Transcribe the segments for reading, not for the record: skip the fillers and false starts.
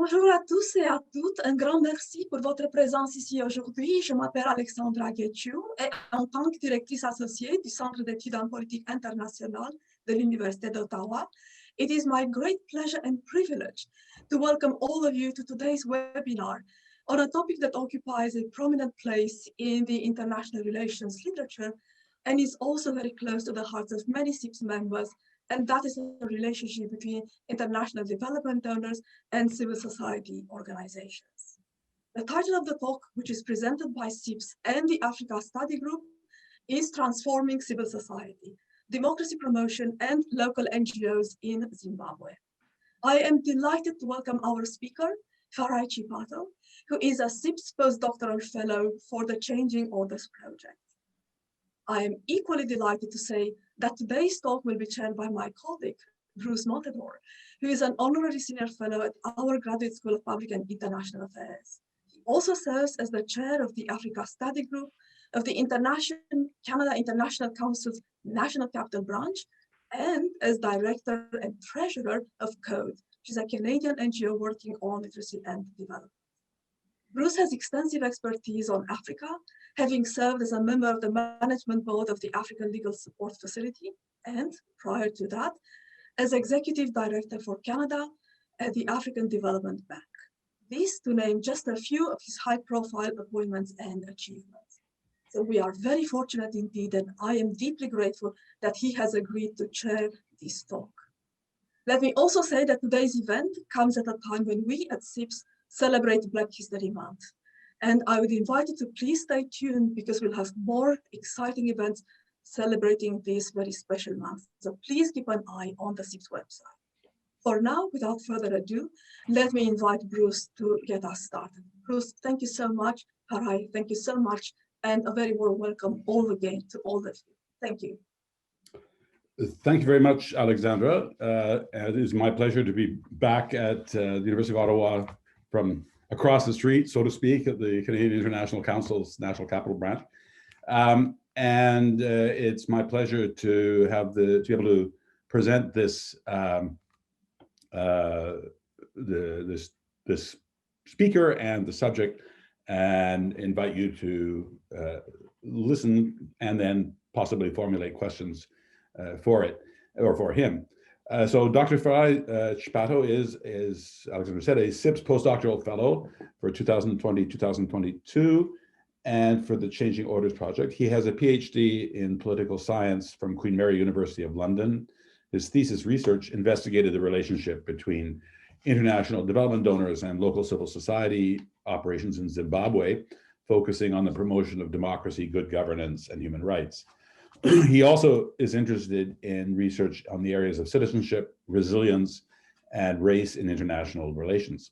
Bonjour à tous et à toutes. Un grand merci pour votre présence ici aujourd'hui. Je m'appelle Alexandra Getchou et en tant que directrice associée du Centre d'études en politique internationale de l'Université d'Ottawa, it is my great pleasure and privilege to welcome all of you to today's webinar on a topic that occupies a prominent place in the international relations literature and is also very close to the hearts of many CIPS members, and that is the relationship between international development donors and civil society organizations. The title of the talk, which is presented by CIPS and the Africa Study Group, is Transforming Civil Society, Democracy Promotion and Local NGOs in Zimbabwe. I am delighted to welcome our speaker, Farai Chipato, who is a CIPS postdoctoral fellow for the Changing Orders project. I am equally delighted to say that today's talk will be chaired by my colleague, Bruce Montador, who is an honorary senior fellow at our Graduate School of Public and International Affairs. He also serves as the chair of the Africa Study Group of the Canada International Council's National Capital Branch, and as director and treasurer of CODE, which is a Canadian NGO working on literacy and development. Bruce has extensive expertise on Africa, having served as a member of the management board of the African Legal Support Facility, and prior to that, as executive director for Canada at the African Development Bank. These to name just a few of his high-profile appointments and achievements. So we are very fortunate indeed, and I am deeply grateful that he has agreed to chair this talk. Let me also say that today's event comes at a time when we at CIPS celebrate Black History Month. And I would invite you to please stay tuned because we'll have more exciting events celebrating this very special month. So please keep an eye on the CIPS website. For now, without further ado, let me invite Bruce to get us started. Bruce, thank you so much. Farai, thank you so much. And a very warm welcome all again to all of you. Thank you. Thank you very much, Alexandra. It is my pleasure to be back at the University of Ottawa from across the street, so to speak, at the Canadian International Council's National Capital Branch. It's my pleasure to be able to present this this speaker and the subject, and invite you to listen and then possibly formulate questions for it or for him. So Dr. Farai Chipato is, as Alexandra said, a CIPS postdoctoral fellow for 2020-2022 and for the Changing Orders project. He has a PhD in political science from Queen Mary University of London. His thesis research investigated the relationship between international development donors and local civil society operations in Zimbabwe, focusing on the promotion of democracy, good governance, and human rights. He also is interested in research on the areas of citizenship, resilience, and race in international relations.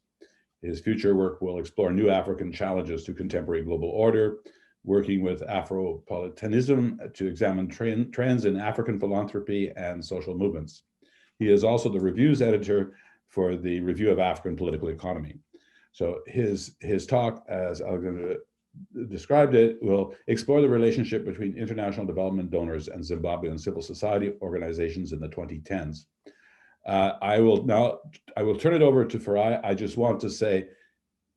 His future work will explore new African challenges to contemporary global order, working with Afropolitanism to examine trends in African philanthropy and social movements. He is also the reviews editor for the Review of African Political Economy. So his talk, as Alexandra described it, will explore the relationship between international development donors and Zimbabwean civil society organizations in the 2010s. I will turn it over to Farai. I just want to say,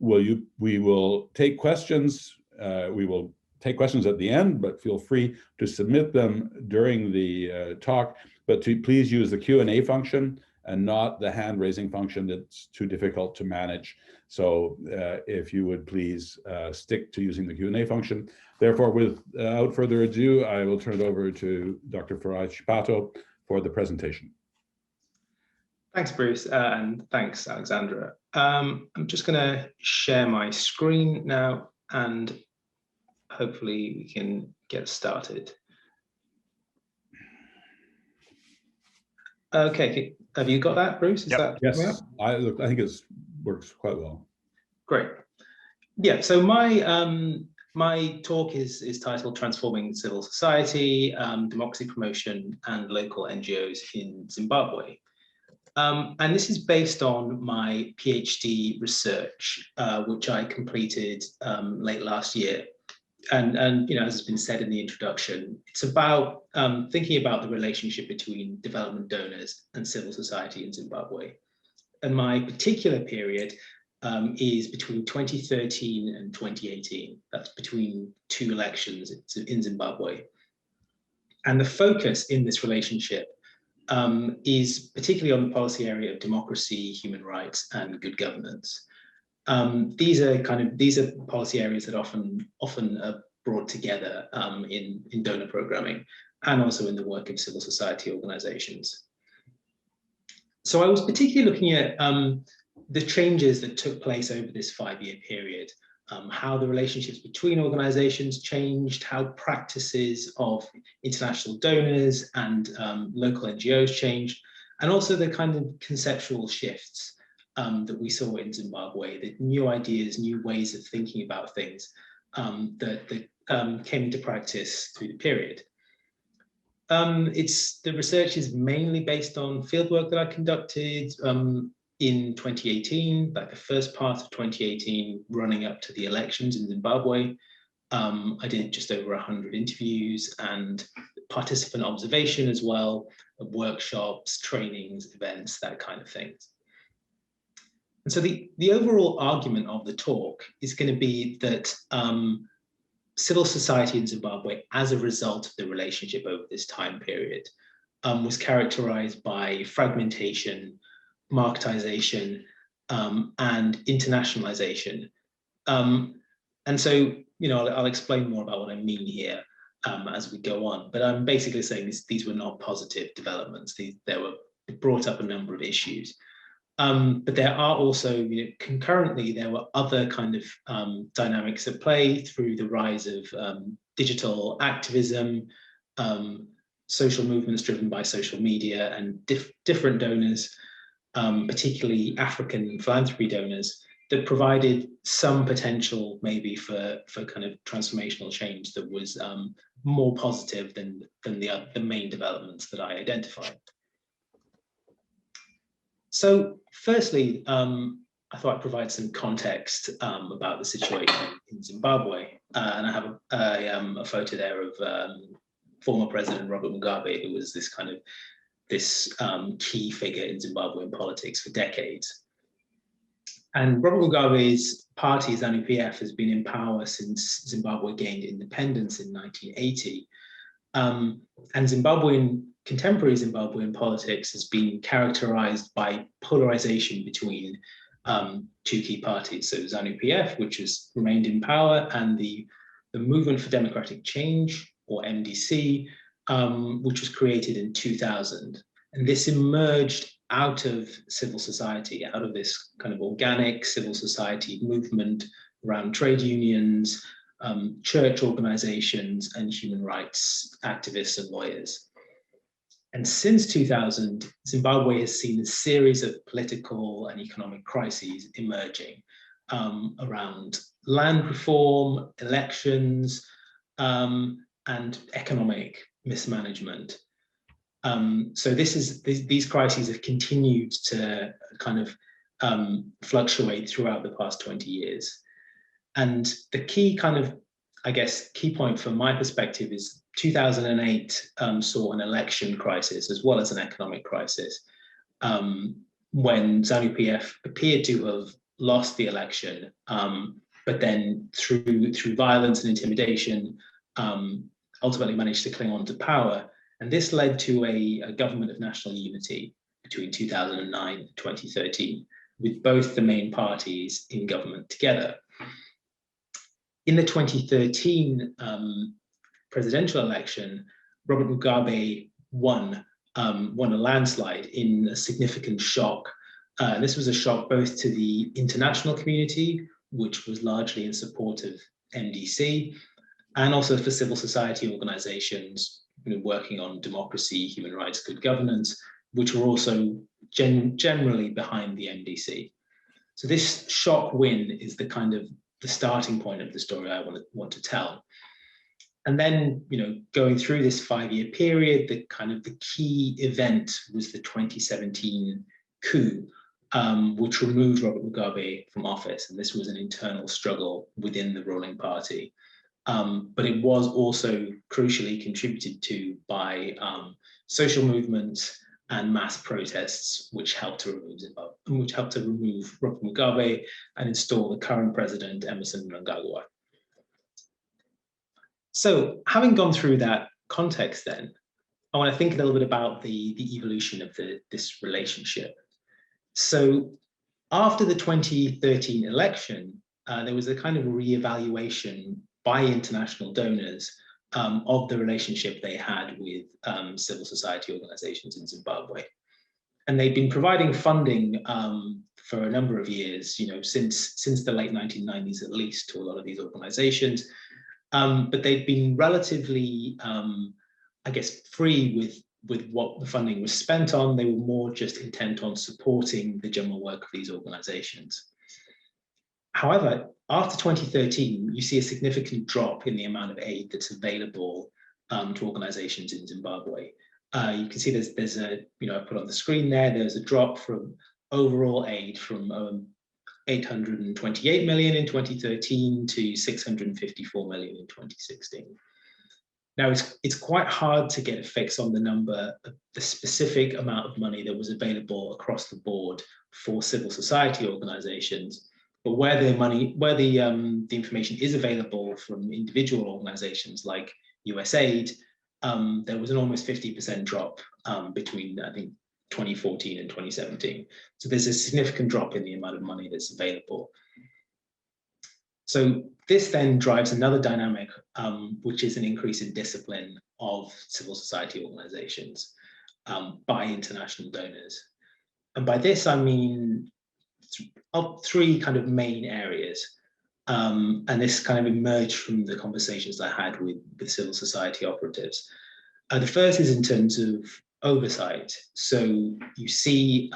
we will take questions. We will take questions at the end, but feel free to submit them during the talk, but to please use the Q&A function and not the hand raising function. That's too difficult to manage. So if you would please stick to using the Q&A function. Therefore, without further ado, I will turn it over to Dr. Farai Chipato for the presentation. Thanks, Bruce, and thanks, Alexandra. I'm just going to share my screen now, and hopefully we can get started. Okay, have you got that, Bruce? Is that yes, right? I think it works quite well. Great. Yeah, so my talk is titled Transforming Civil Society, Democracy Promotion and Local NGOs in Zimbabwe. And this is based on my PhD research, which I completed late last year. And you know, as has been said in the introduction, it's about thinking about the relationship between development donors and civil society in Zimbabwe. And my particular period is between 2013 and 2018. That's between 2 elections in Zimbabwe. And the focus in this relationship is particularly on the policy area of democracy, human rights, and good governance. These are policy areas that often are brought together in donor programming and also in the work of civil society organizations. So I was particularly looking at the changes that took place over this 5-year period, how the relationships between organizations changed, how practices of international donors and local NGOs changed, and also the kind of conceptual shifts that we saw in Zimbabwe, the new ideas, new ways of thinking about things that came into practice through the period. The research is mainly based on fieldwork that I conducted in 2018, like the first part of 2018, running up to the elections in Zimbabwe. I did just over 100 interviews and participant observation as well, workshops, trainings, events, that kind of thing. And so the overall argument of the talk is going to be that civil society in Zimbabwe, as a result of the relationship over this time period, was characterized by fragmentation, marketization, and internationalization. And so, I'll explain more about what I mean here as we go on. But I'm basically saying these were not positive developments. They brought up a number of issues. But there are also, concurrently, there were other kind of dynamics at play through the rise of digital activism, social movements driven by social media, and different donors, particularly African philanthropy donors, that provided some potential maybe for kind of transformational change that was more positive than the main developments that I identified. So firstly, I thought I'd provide some context about the situation in Zimbabwe. And I have a photo there of former President Robert Mugabe, who was this key figure in Zimbabwean politics for decades. And Robert Mugabe's party, ZANU-PF, has been in power since Zimbabwe gained independence in 1980. And contemporary Zimbabwean politics has been characterized by polarization between 2 key parties. So ZANU-PF, which has remained in power, and the Movement for Democratic Change, or MDC, which was created in 2000. And this emerged out of civil society, out of this kind of organic civil society movement around trade unions, church organizations, and human rights activists and lawyers. And since 2000, Zimbabwe has seen a series of political and economic crises emerging around land reform, elections, and economic mismanagement. So these crises have continued to kind of fluctuate throughout the past 20 years. And the key key point from my perspective is 2008 saw an election crisis as well as an economic crisis when ZANU-PF appeared to have lost the election, but then through violence and intimidation, ultimately managed to cling on to power. And this led to a government of national unity between 2009 and 2013, with both the main parties in government together. In the 2013 presidential election, Robert Mugabe won a landslide in a significant shock. This was a shock both to the international community, which was largely in support of MDC, and also for civil society organizations working on democracy, human rights, good governance, which were also generally behind the MDC. So this shock win is the starting point of the story I want to tell. And then, going through this 5-year period, the key event was the 2017 coup, which removed Robert Mugabe from office. And this was an internal struggle within the ruling party. But it was also crucially contributed to by social movements and mass protests, which helped to remove Robert Mugabe and install the current president, Emerson Mnangagwa. So, having gone through that context, then I want to think a little bit about the evolution of this relationship. So, after the 2013 election, there was a kind of reevaluation by international donors of the relationship they had with civil society organizations in Zimbabwe. And they'd been providing funding for a number of years, since the late 1990s at least, to a lot of these organizations. But they'd been relatively, free with what the funding was spent on. They were more just intent on supporting the general work of these organizations. However, after 2013, you see a significant drop in the amount of aid that's available to organizations in Zimbabwe. You can see there's a, I put on the screen there's a drop from overall aid from 828 million in 2013 to 654 million in 2016. Now, it's quite hard to get a fix on the number, the specific amount of money that was available across the board for civil society organizations, but where the information is available from individual organizations like USAID, there was an almost 50% drop between, I think, 2014 and 2017. So there's a significant drop in the amount of money that's available. So this then drives another dynamic, which is an increase in discipline of civil society organizations by international donors. And by this, I mean three kind of main areas. And this kind of emerged from the conversations I had with civil society operatives. The first is in terms of oversight. So you see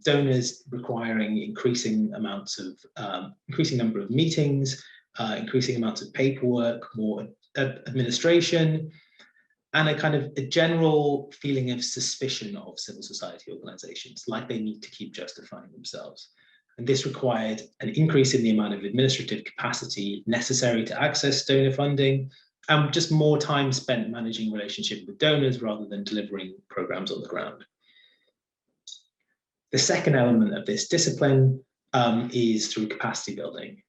donors requiring increasing number of meetings, increasing amounts of paperwork, more administration, and a general feeling of suspicion of civil society organizations, like they need to keep justifying themselves. And this required an increase in the amount of administrative capacity necessary to access donor funding, and just more time spent managing relationship with donors rather than delivering programs on the ground. The second element of this discipline is through capacity building.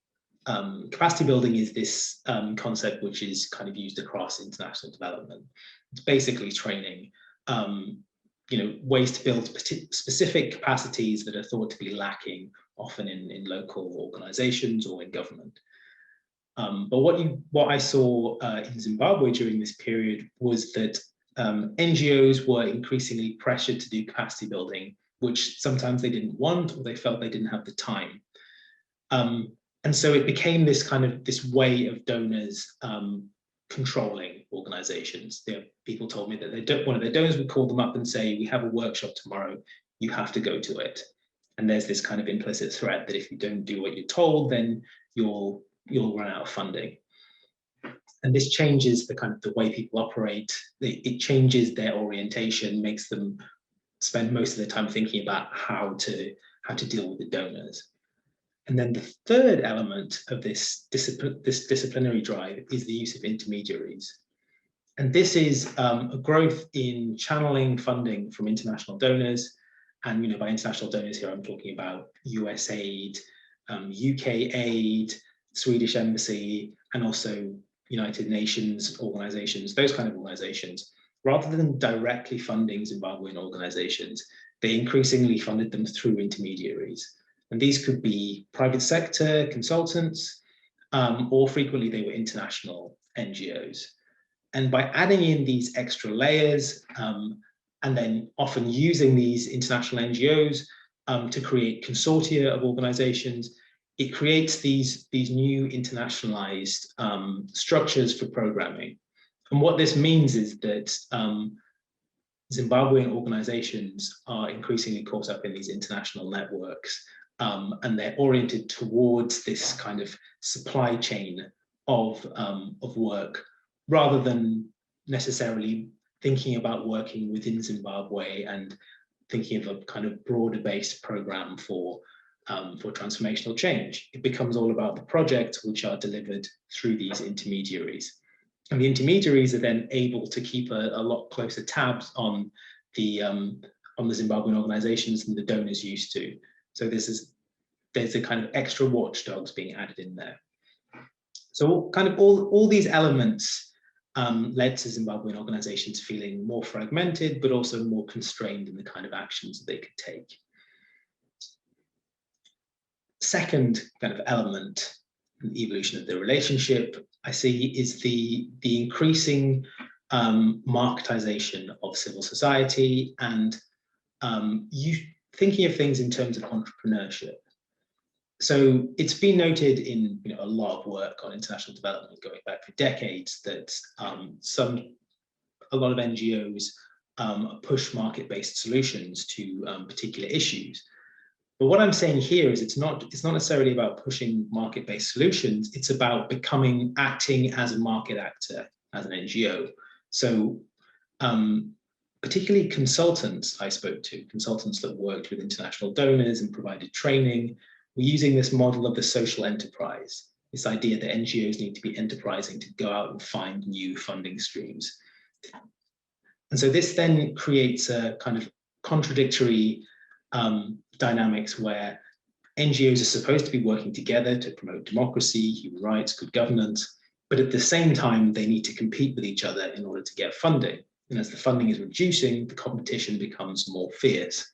Capacity building is this concept which is kind of used across international development. It's basically training, ways to build specific capacities that are thought to be lacking, often in local organizations or in government. But what I saw in Zimbabwe during this period was that NGOs were increasingly pressured to do capacity building, which sometimes they didn't want, or they felt they didn't have the time. And so it became this way of donors controlling organizations. People told me that one of their donors would call them up and say, "We have a workshop tomorrow, you have to go to it." And there's this kind of implicit threat that if you don't do what you're told, then you'll run out of funding. And this changes the way people operate. It changes their orientation, makes them spend most of their time thinking about how to deal with the donors. And then the third element of this disciplinary drive is the use of intermediaries. And this is a growth in channeling funding from international donors. And by international donors here, I'm talking about USAID, UK aid, Swedish embassy, and also United Nations organizations, those kind of organizations. Rather than directly funding Zimbabwean organizations, they increasingly funded them through intermediaries. And these could be private sector consultants, or frequently they were international NGOs. And by adding in these extra layers, and then often using these international NGOs to create consortia of organizations, it creates these new internationalized structures for programming. And what this means is that Zimbabwean organizations are increasingly caught up in these international networks, and they're oriented towards this kind of supply chain of work, rather than necessarily thinking about working within Zimbabwe and thinking of a kind of broader based program for transformational change. It becomes all about the projects which are delivered through these intermediaries. And the intermediaries are then able to keep a lot closer tabs on the on the Zimbabwean organizations than the donors used to. So there's a kind of extra watchdogs being added in there. So kind of all these elements led to Zimbabwean organizations feeling more fragmented, but also more constrained in the kind of actions that they could take. Second kind of element in the evolution of the relationship I see is the increasing marketization of civil society and thinking of things in terms of entrepreneurship. So it's been noted in a lot of work on international development going back for decades that a lot of NGOs push market-based solutions to particular issues. But what I'm saying here is it's not necessarily about pushing market-based solutions. It's about acting as a market actor, as an NGO. So particularly consultants I spoke to, consultants that worked with international donors and provided training, were using this model of the social enterprise, this idea that NGOs need to be enterprising to go out and find new funding streams. And so this then creates a kind of contradictory dynamics where NGOs are supposed to be working together to promote democracy, human rights, good governance, but at the same time, they need to compete with each other in order to get funding. And as the funding is reducing, the competition becomes more fierce.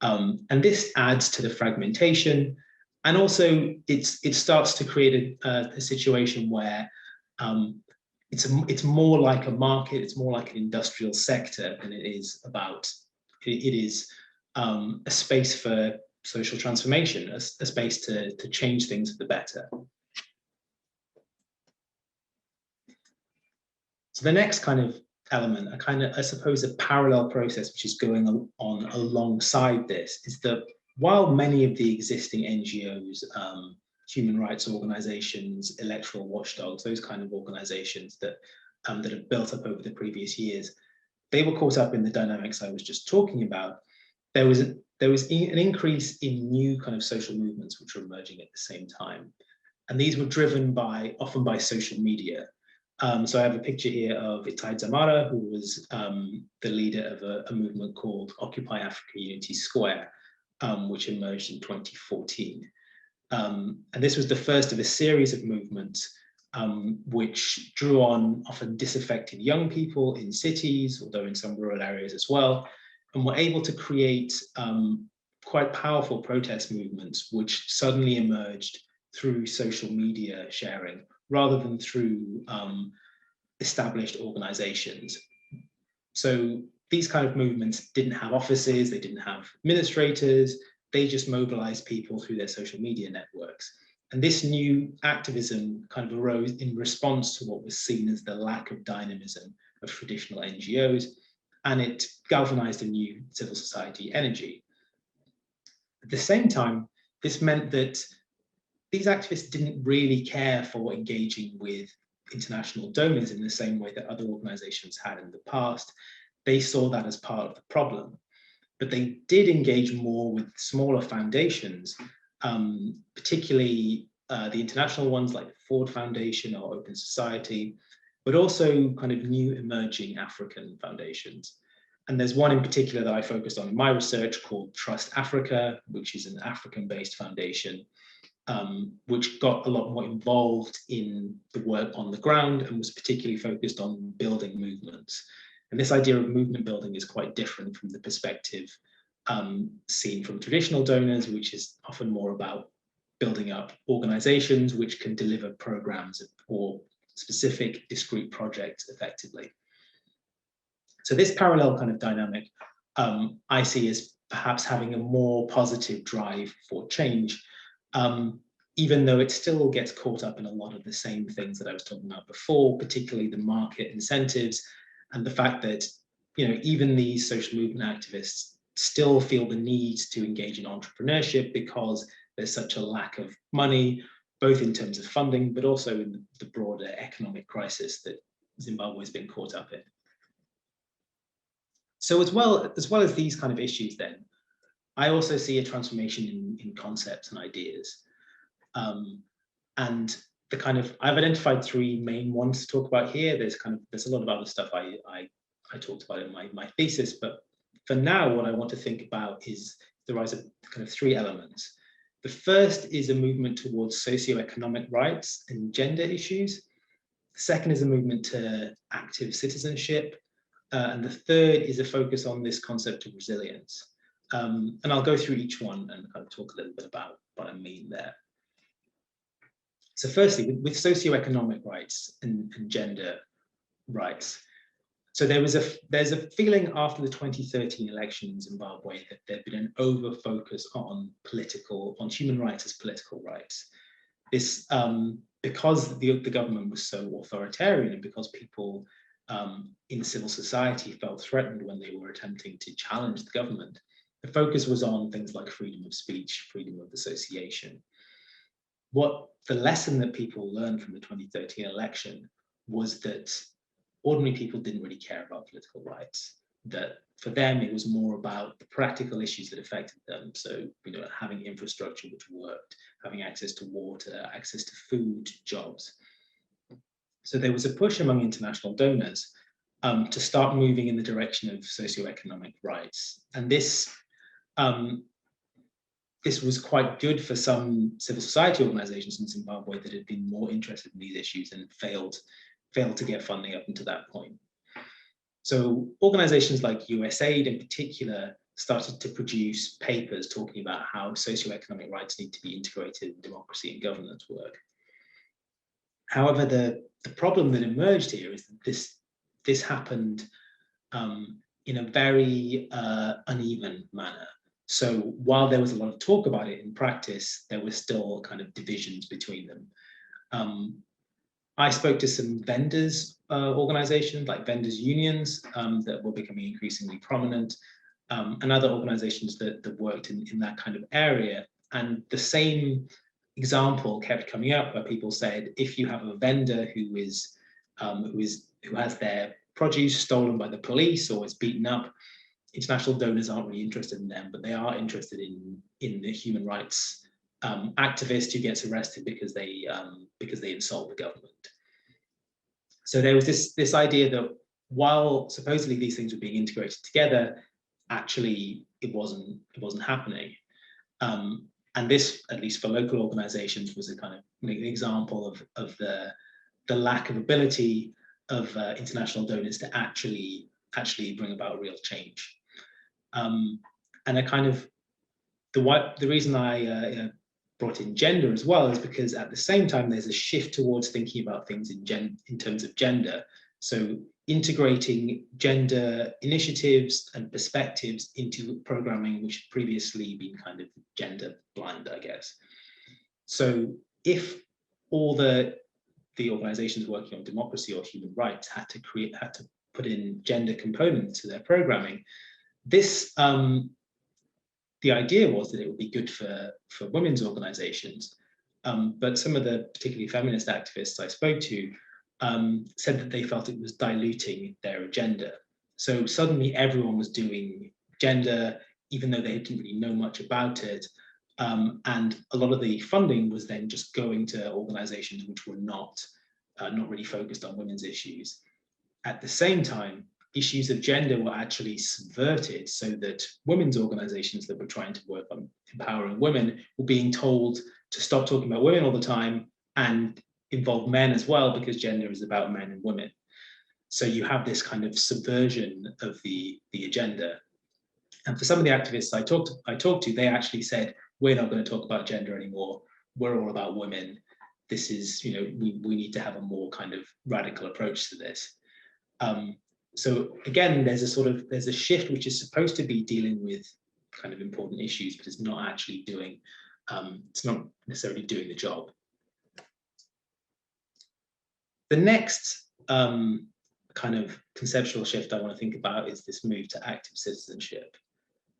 And this adds to the fragmentation. And also it starts to create a situation where it's more like a market, it's more like an industrial sector than it is a space for social transformation, a space to change things for the better. So the next kind of element, I suppose a parallel process which is going on alongside this, is that while many of the existing NGOs, human rights organizations, electoral watchdogs, those kind of organizations that have built up over the previous years, they were caught up in the dynamics I was just talking about. There was an increase in new kind of social movements which were emerging at the same time. And these were driven often by social media. So I have a picture here of Itai Dzamara, who was the leader of a movement called Occupy Africa Unity Square, which emerged in 2014. And this was the first of a series of movements which drew on often disaffected young people in cities, although in some rural areas as well, and were able to create quite powerful protest movements which suddenly emerged through social media sharing rather than through established organizations. So these kind of movements didn't have offices, they didn't have administrators, they just mobilized people through their social media networks. And this new activism kind of arose in response to what was seen as the lack of dynamism of traditional NGOs, and it galvanized a new civil society energy. At the same time, this meant that these activists didn't really care for engaging with international donors in the same way that other organizations had in the past. They saw that as part of the problem, but they did engage more with smaller foundations, particularly the international ones like the Ford Foundation or Open Society, but also kind of new emerging African foundations. And there's one in particular that I focused on in my research called Trust Africa, which is an African-based foundation, which got a lot more involved in the work on the ground and was particularly focused on building movements. And this idea of movement building is quite different from the perspective seen from traditional donors, which is often more about building up organizations which can deliver programs or specific discrete projects effectively. So this parallel kind of dynamic I see as perhaps having a more positive drive for change, even though it still gets caught up in a lot of the same things that I was talking about before, particularly the market incentives and the fact that even these social movement activists still feel the need to engage in entrepreneurship because there's such a lack of money, both in terms of funding, but also in the broader economic crisis that Zimbabwe has been caught up in. So as well as these kind of issues then, I also see a transformation in concepts and ideas. And I've identified three main ones to talk about here. There's a lot of other stuff I talked about in my thesis, but For now, what I want to think about is the rise of kind of three elements. The first is a movement towards socioeconomic rights and gender issues. The second is a movement to active citizenship. And the third is a focus on this concept of resilience. And I'll go through each one and kind of talk a little bit about what I mean there. So firstly, with socioeconomic rights and gender rights. So there's a feeling after the 2013 election in Zimbabwe that there'd been an over focus on human rights as political rights. This because the government was so authoritarian, and because people in civil society felt threatened when they were attempting to challenge the government, the focus was on things like freedom of speech, freedom of association. What the lesson that people learned from the 2013 election was that ordinary people didn't really care about political rights, that for them it was more about the practical issues that affected them. So, having infrastructure which worked, having access to water, access to food, jobs. So there was a push among international donors to start moving in the direction of socioeconomic rights. And this was quite good for some civil society organizations in Zimbabwe that had been more interested in these issues and failed to get funding up until that point. So organizations like USAID in particular started to produce papers talking about how socioeconomic rights need to be integrated in democracy and governance work. However, the problem that emerged here is that this happened in a very uneven manner. So while there was a lot of talk about it in practice, there were still kind of divisions between them. I spoke to some vendors organizations, like vendors unions, that were becoming increasingly prominent, and other organizations that worked in that kind of area. And the same example kept coming up, where people said, if you have a vendor who has their produce stolen by the police or is beaten up, international donors aren't really interested in them, but they are interested in the human rights activist who gets arrested because they insult the government. So there was this idea that while supposedly these things were being integrated together, actually it wasn't happening. And this, at least for local organizations, was a kind of an example of the lack of ability of international donors to actually bring about real change. And a kind of the reason I brought in gender as well is because at the same time there's a shift towards thinking about things in terms of gender. So integrating gender initiatives and perspectives into programming which had previously been kind of gender blind, I guess. So if all the organizations working on democracy or human rights had to put in gender components to their programming, this the idea was that it would be good for women's organizations, but some of the particularly feminist activists I spoke to said that they felt it was diluting their agenda. So suddenly everyone was doing gender, even though they didn't really know much about it. And a lot of the funding was then just going to organizations which were not really focused on women's issues. At the same time, issues of gender were actually subverted so that women's organizations that were trying to work on empowering women were being told to stop talking about women all the time and involve men as well, because gender is about men and women. So you have this kind of subversion of the agenda. And for some of the activists I talked to, they actually said, we're not going to talk about gender anymore. We're all about women. This is, we need to have a more kind of radical approach to this. So again, there's a shift which is supposed to be dealing with kind of important issues, but it's not actually doing, it's not necessarily doing the job. The next kind of conceptual shift I want to think about is this move to active citizenship.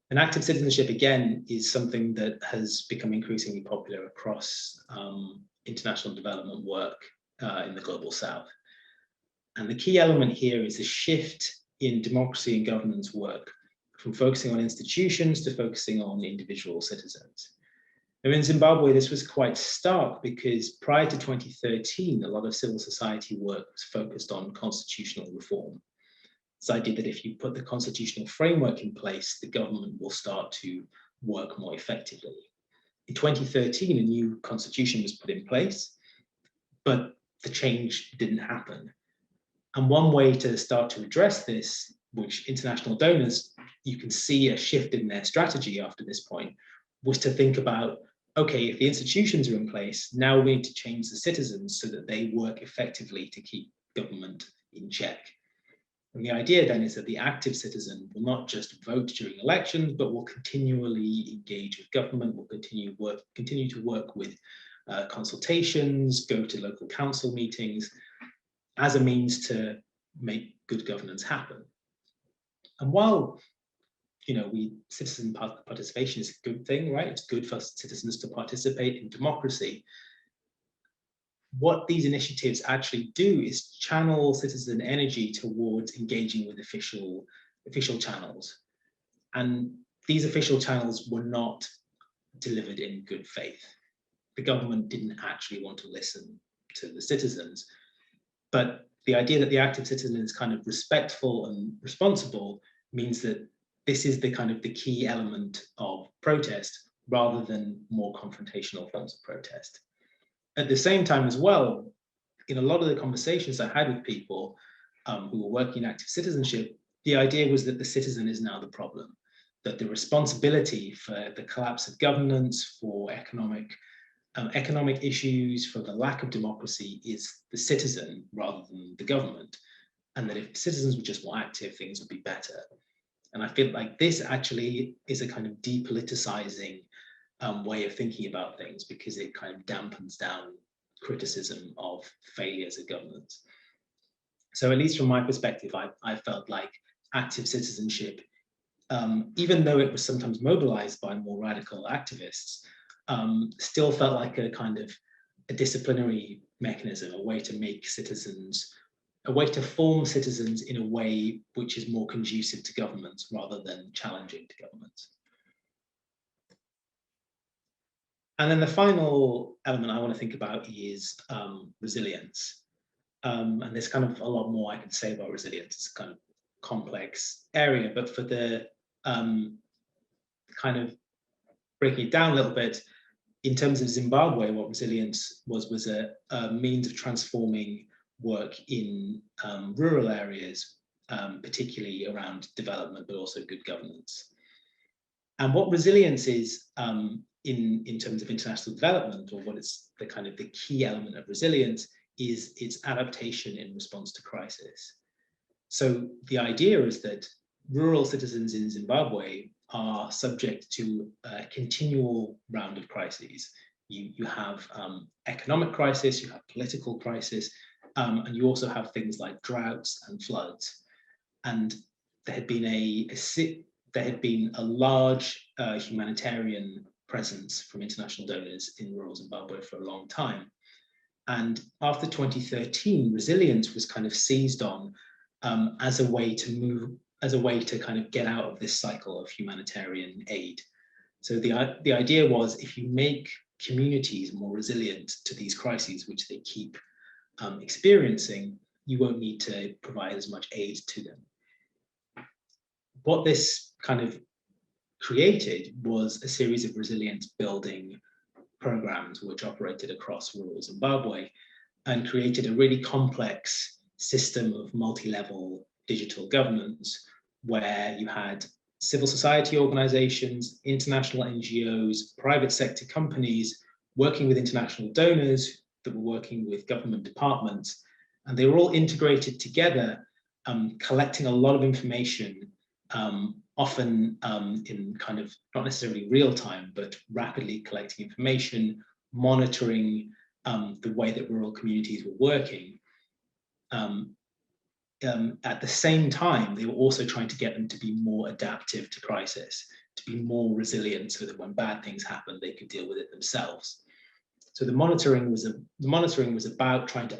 And active citizenship, again, is something that has become increasingly popular across international development work in the global south. And the key element here is a shift in democracy and governance work from focusing on institutions to focusing on individual citizens. Now in Zimbabwe, this was quite stark because prior to 2013, a lot of civil society work was focused on constitutional reform. this idea that if you put the constitutional framework in place, the government will start to work more effectively. In 2013, a new constitution was put in place, but the change didn't happen. And one way to start to address this, which international donors, you can see a shift in their strategy after this point, was to think about, okay, if the institutions are in place, now we need to change the citizens so that they work effectively to keep government in check. And the idea then is that the active citizen will not just vote during elections, but will continually engage with government, will continue to work with consultations, go to local council meetings as a means to make good governance happen. And while citizen participation is a good thing, right? It's good for citizens to participate in democracy. What these initiatives actually do is channel citizen energy towards engaging with official channels. And these official channels were not delivered in good faith. The government didn't actually want to listen to the citizens. But the idea that the active citizen is kind of respectful and responsible means that this is the kind of the key element of protest rather than more confrontational forms of protest. At the same time as well, in a lot of the conversations I had with people who were working in active citizenship, the idea was that the citizen is now the problem, that the responsibility for the collapse of governance, for economic issues, for the lack of democracy is the citizen rather than the government, and that if citizens were just more active, things would be better. And I feel like this actually is a kind of depoliticizing way of thinking about things, because it kind of dampens down criticism of failures of governance. So at least from my perspective, I felt like active citizenship, even though it was sometimes mobilized by more radical activists, still felt like a kind of a disciplinary mechanism, a way to make citizens, a way to form citizens in a way which is more conducive to governments rather than challenging to governments. And then the final element I want to think about is resilience. And there's kind of a lot more I can say about resilience. It's a kind of complex area, but for the kind of breaking it down a little bit, in terms of Zimbabwe, what resilience was a means of transforming work in rural areas, particularly around development, but also good governance. And what resilience is in terms of international development, or what is the kind of the key element of resilience, is its adaptation in response to crisis. So the idea is that rural citizens in Zimbabwe are subject to a continual round of crises. You have economic crisis, you have political crisis, and you also have things like droughts and floods. And there had been a large humanitarian presence from international donors in rural Zimbabwe for a long time. And after 2013, resilience was kind of seized on as a way to kind of get out of this cycle of humanitarian aid. So the idea was, if you make communities more resilient to these crises, which they keep experiencing, you won't need to provide as much aid to them. What this kind of created was a series of resilience building programs which operated across rural Zimbabwe and created a really complex system of multi-level digital governance, where you had civil society organizations, international NGOs, private sector companies working with international donors that were working with government departments, and they were all integrated together, collecting a lot of information, often in kind of not necessarily real time, but rapidly collecting information, monitoring the way that rural communities were working. At the same time, they were also trying to get them to be more adaptive to crisis, to be more resilient, so that when bad things happened, they could deal with it themselves. So the monitoring was about trying to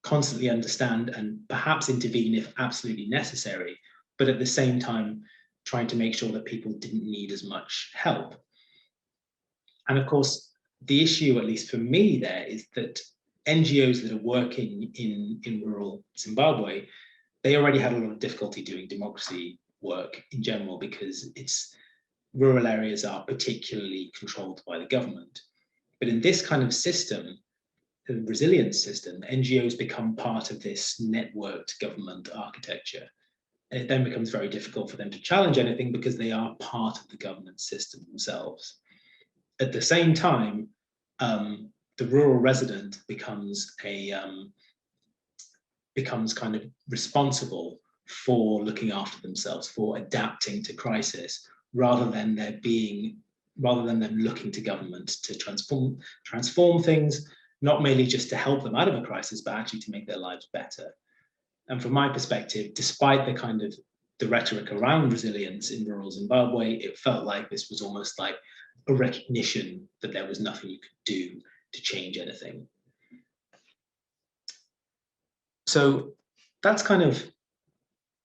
constantly understand, and perhaps intervene if absolutely necessary, but at the same time, trying to make sure that people didn't need as much help. And of course, the issue, at least for me there, is that NGOs that are working in rural Zimbabwe, they already had a lot of difficulty doing democracy work in general because rural areas are particularly controlled by the government. But in this kind of system, the resilience system, NGOs become part of this networked government architecture. And it then becomes very difficult for them to challenge anything because they are part of the governance system themselves. At the same time, the rural resident becomes kind of responsible for looking after themselves, for adapting to crisis, rather than them looking to government to transform things, not merely just to help them out of a crisis, but actually to make their lives better. And from my perspective, despite the rhetoric around resilience in rural Zimbabwe, it felt like this was almost like a recognition that there was nothing you could do to change anything. So that's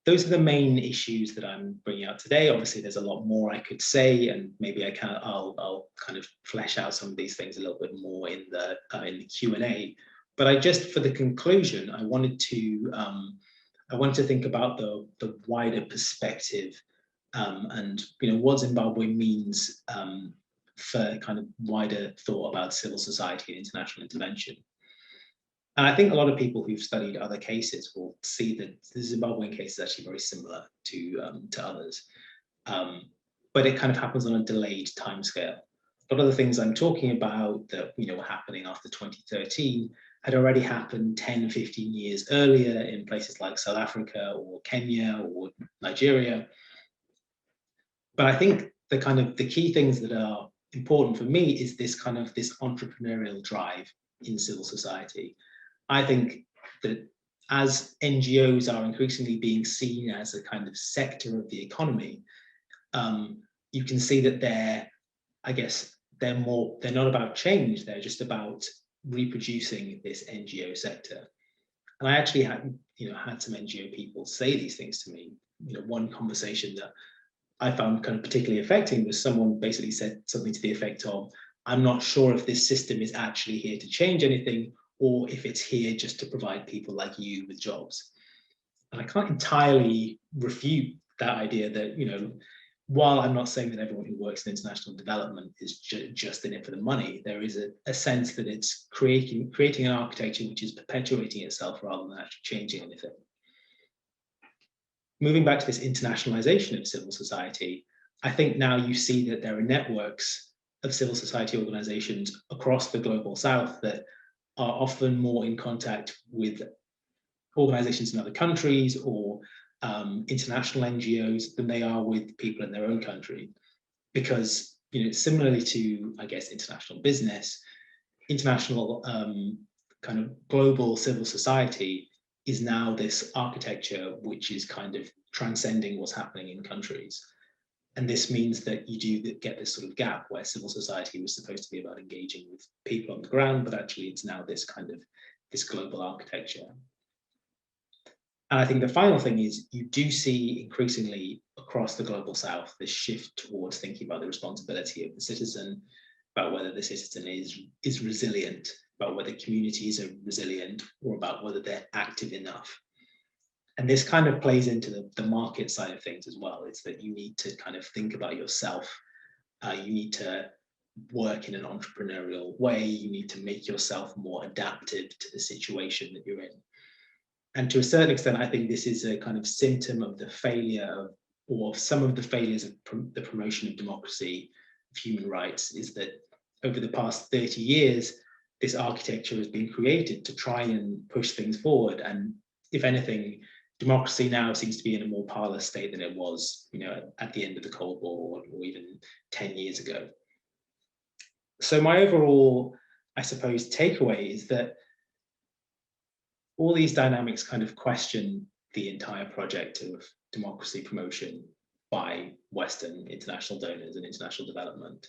those are the main issues that I'm bringing out today. Obviously, there's a lot more I could say, and maybe I'll kind of flesh out some of these things a little bit more in the Q&A. But for the conclusion, I wanted to think about the wider perspective and what Zimbabwe means for kind of wider thought about civil society and international intervention. And I think a lot of people who've studied other cases will see that the Zimbabwean case is actually very similar to others, but it kind of happens on a delayed timescale. A lot of the things I'm talking about that were happening after 2013 had already happened 10, 15 years earlier in places like South Africa or Kenya or Nigeria. But I think the key things that are important for me is this entrepreneurial drive in civil society. I think that as NGOs are increasingly being seen as a kind of sector of the economy, you can see that they're not about change, they're just about reproducing this NGO sector. And I actually had some NGO people say these things to me. One conversation that I found kind of particularly affecting was someone basically said something to the effect of, I'm not sure if this system is actually here to change anything, or if it's here just to provide people like you with jobs. And I can't entirely refute that idea that, while I'm not saying that everyone who works in international development is just in it for the money, there is a sense that it's creating an architecture which is perpetuating itself rather than actually changing anything. Moving back to this internationalization of civil society, I think now you see that there are networks of civil society organizations across the global south that are often more in contact with organizations in other countries or international NGOs than they are with people in their own country. Because, similarly to, I guess, international business, international kind of global civil society is now this architecture which is kind of transcending what's happening in countries. And this means that you do get this sort of gap where civil society was supposed to be about engaging with people on the ground, but actually it's now this global architecture. And I think the final thing is you do see increasingly across the global south this shift towards thinking about the responsibility of the citizen, about whether the citizen is resilient, about whether communities are resilient, or about whether they're active enough. And this kind of plays into the market side of things as well. It's that you need to kind of think about yourself. You need to work in an entrepreneurial way. You need to make yourself more adaptive to the situation that you're in. And to a certain extent, I think this is a kind of symptom of the failure or some of the failures of the promotion of democracy, of human rights, is that over the past 30 years, this architecture has been created to try and push things forward. And if anything, democracy now seems to be in a more parlous state than it was, at the end of the Cold War or even 10 years ago. So my overall, I suppose, takeaway is that all these dynamics kind of question the entire project of democracy promotion by Western international donors and international development.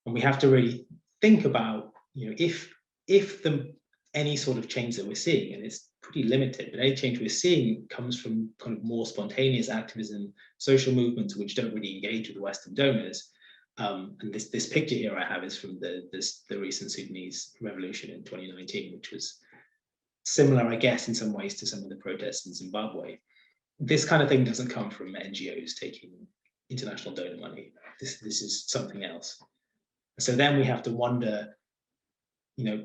And we have to really think about, if any sort of change that we're seeing, and it's pretty limited, but any change we're seeing comes from kind of more spontaneous activism, social movements which don't really engage with Western donors. And this picture here I have is from the recent Sudanese revolution in 2019, which was similar, I guess, in some ways to some of the protests in Zimbabwe. This kind of thing doesn't come from NGOs taking international donor money. This is something else. So then we have to wonder,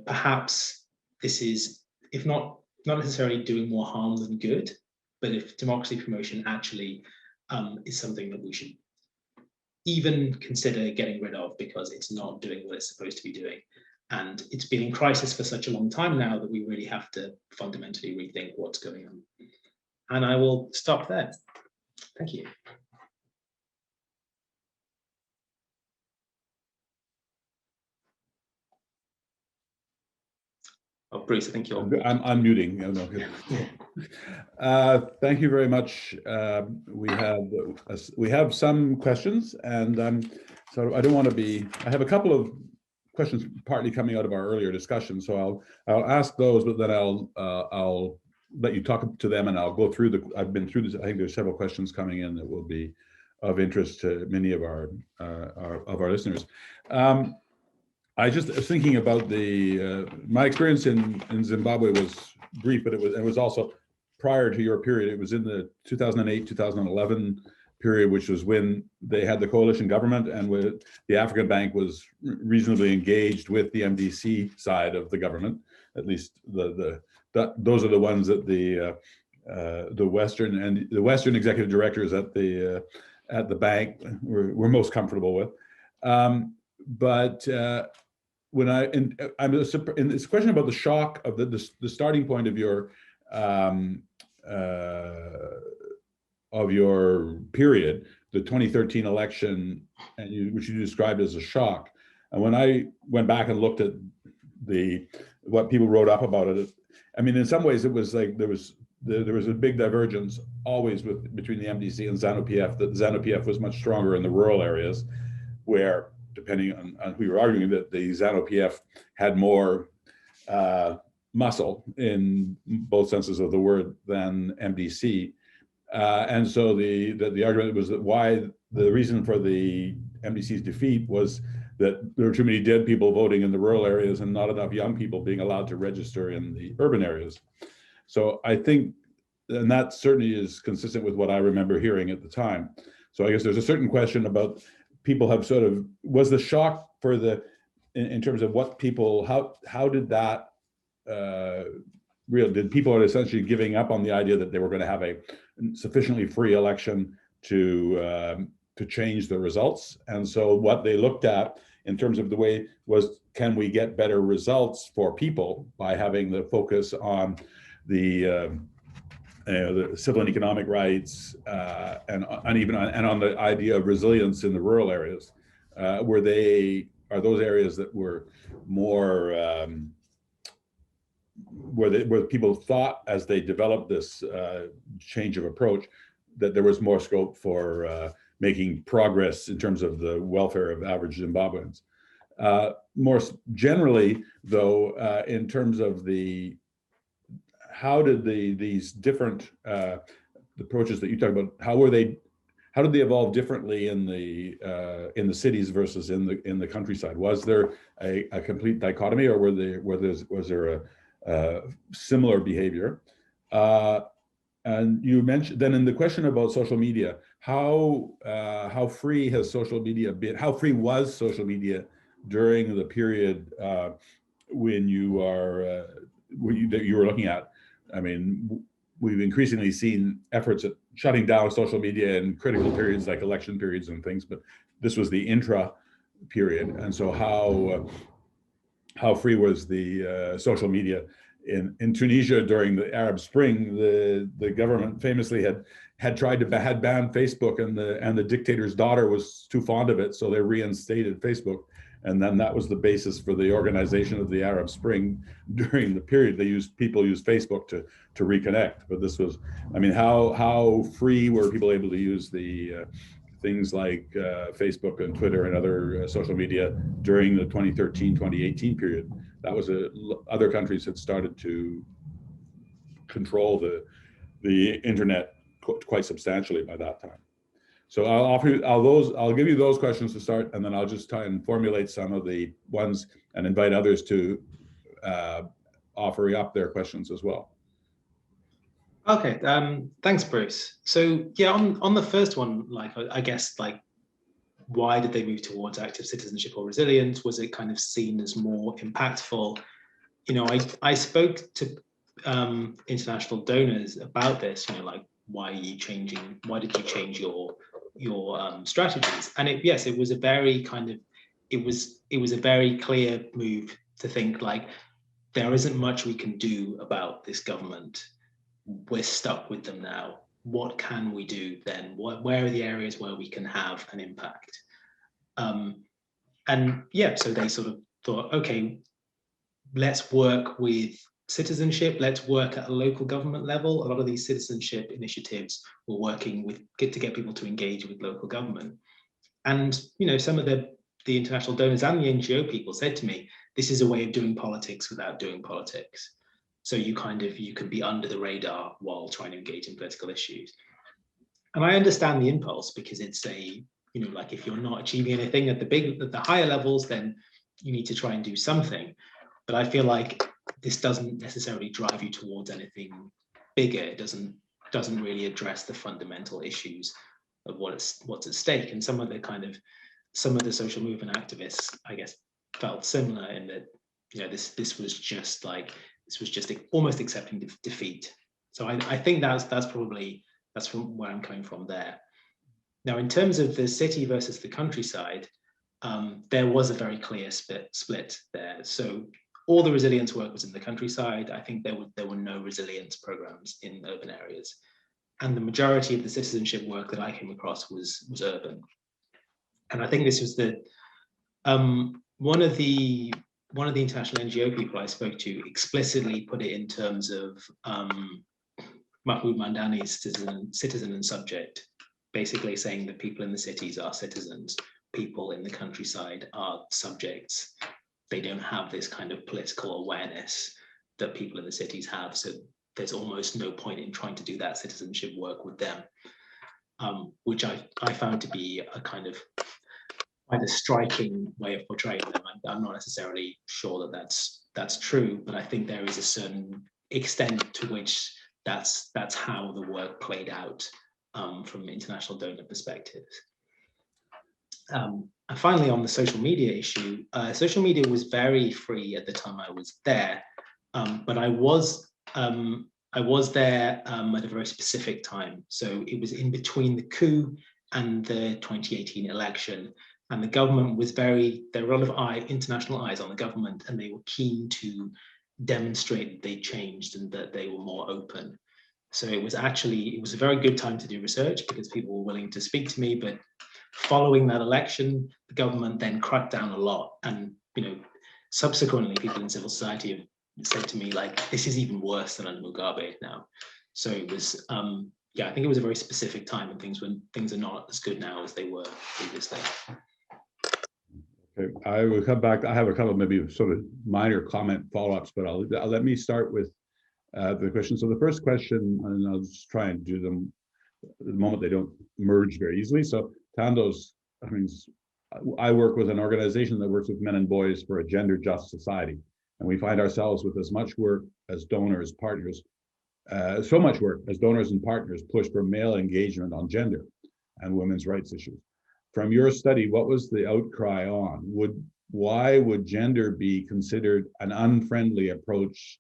perhaps this is, if not necessarily doing more harm than good, but if democracy promotion actually is something that we should even consider getting rid of because it's not doing what it's supposed to be doing. And it's been in crisis for such a long time now that we really have to fundamentally rethink what's going on. And I will stop there. Thank you. Oh, Bruce, I think you're... I'm unmuting. Thank you very much. We have some questions, and so I don't want to be... I have a couple of questions partly coming out of our earlier discussion, so I'll ask those, but then I'll let you talk to them, and I'll go through I've been through this. I think there's several questions coming in that will be of interest to many of our listeners. I just was thinking about my experience in Zimbabwe was brief, but it was also prior to your period. It was in the 2008-2011 period, which was when they had the coalition government, and the African Bank was reasonably engaged with the MDC side of the government. At least those are the ones that the Western executive directors at the bank were most comfortable with. When in this question about the shock of the starting point of your period, the 2013 election, which you described as a shock, and when I went back and looked at what people wrote up about it, I mean, in some ways it was like there was a big divergence always between the MDC and ZANU-PF. That ZANU-PF was much stronger in the rural areas, where, depending on who you're arguing, that the ZANU-PF had more muscle in both senses of the word than MDC. And so the argument was that the reason for the MDC's defeat was that there were too many dead people voting in the rural areas and not enough young people being allowed to register in the urban areas. So I think, and that certainly is consistent with what I remember hearing at the time. So I guess there's a certain question about people have sort of, was the shock for in terms of what people, how did that, did people are essentially giving up on the idea that they were going to have a sufficiently free election to change the results? And so what they looked at in terms of the way was, can we get better results for people by having the focus on the civil and economic rights, and on the idea of resilience in the rural areas? Are those areas that were more where people thought, as they developed this change of approach, that there was more scope for making progress in terms of the welfare of average Zimbabweans? More generally, though, in terms of how did these different approaches that you talk about, how did they evolve differently in the cities versus in the countryside? Was there a complete dichotomy, or was there a similar behavior? And you mentioned then in the question about social media, how free has social media been? How free was social media during the period when you were looking at? I mean, we've increasingly seen efforts at shutting down social media in critical periods like election periods and things, but this was the intra period. And so how free was the social media? In Tunisia during the Arab Spring, the government famously had banned Facebook, and the dictator's daughter was too fond of it, so they reinstated Facebook. And then that was the basis for the organization of the Arab Spring during the period. People used Facebook to reconnect. But this was, I mean, how free were people able to use the things like Facebook and Twitter and other social media during the 2013-2018 period? That was other countries had started to control the internet quite substantially by that time. So I'll give you those questions to start, and then I'll just try and formulate some of the ones and invite others to offer up their questions as well. Okay, thanks, Bruce. So yeah, on the first one, like I guess like, why did they move towards active citizenship or resilience? Was it kind of seen as more impactful? You know, I spoke to international donors about this. You know, like, why are you changing? Why did you change your strategies? And yes, it was a very kind of, it was a very clear move to think like, there isn't much we can do about this government. We're stuck with them now. What can we do then? Where are the areas where we can have an impact? And yeah, so they sort of thought, okay, let's work with citizenship. Let's work at a local government level. A lot of these citizenship initiatives were working with to get people to engage with local government. And you know, some of the international donors and the NGO people said to me, this is a way of doing politics without doing politics. So you can be under the radar while trying to engage in political issues. And I understand the impulse, because it's a, you know, like, if you're not achieving anything at the higher levels, then you need to try and do something. But I feel like this doesn't necessarily drive you towards anything bigger. It doesn't really address the fundamental issues of what's at stake. And some of the social movement activists, I guess, felt similar in that, you know, this was just almost accepting defeat. So I think that's from where I'm coming from there. Now, in terms of the city versus the countryside, there was a very clear split there. So all the resilience work was in the countryside. I think there were no resilience programs in urban areas, and the majority of the citizenship work that I came across was urban. And I think this was one of the international NGO people I spoke to explicitly put it in terms of Mahmoud Mandani's Citizen and Subject, basically saying that people in the cities are citizens, people in the countryside are subjects. They don't have this kind of political awareness that people in the cities have, so there's almost no point in trying to do that citizenship work with them, which I found to be a kind of quite a striking way of portraying them. I'm not necessarily sure that that's true, but I think there is a certain extent to which that's how the work played out from international donor perspectives. And finally, on the social media issue, social media was very free at the time I was there, but I was there at a very specific time. So it was in between the coup and the 2018 election. And the government was there were a lot of international eyes on the government, and they were keen to demonstrate that they changed and that they were more open. So it was a very good time to do research, because people were willing to speak to me. But following that election, the government then cracked down a lot. And, you know, subsequently, people in civil society have said to me, like, this is even worse than under Mugabe now. So it was, yeah, I think it was a very specific time, and things are not as good now as they were previously. Okay, I will come back. I have a couple of maybe sort of minor comment follow-ups, but let me start with the question. So the first question, and I'll just try and do them at the moment, they don't merge very easily. So Tando's, I mean, I work with an organization that works with men and boys for a gender just society. And we find ourselves with as much work as donors, partners, so much work as donors and partners push for male engagement on gender and women's rights issues. From your study, what was the outcry on? Why would gender be considered an unfriendly approach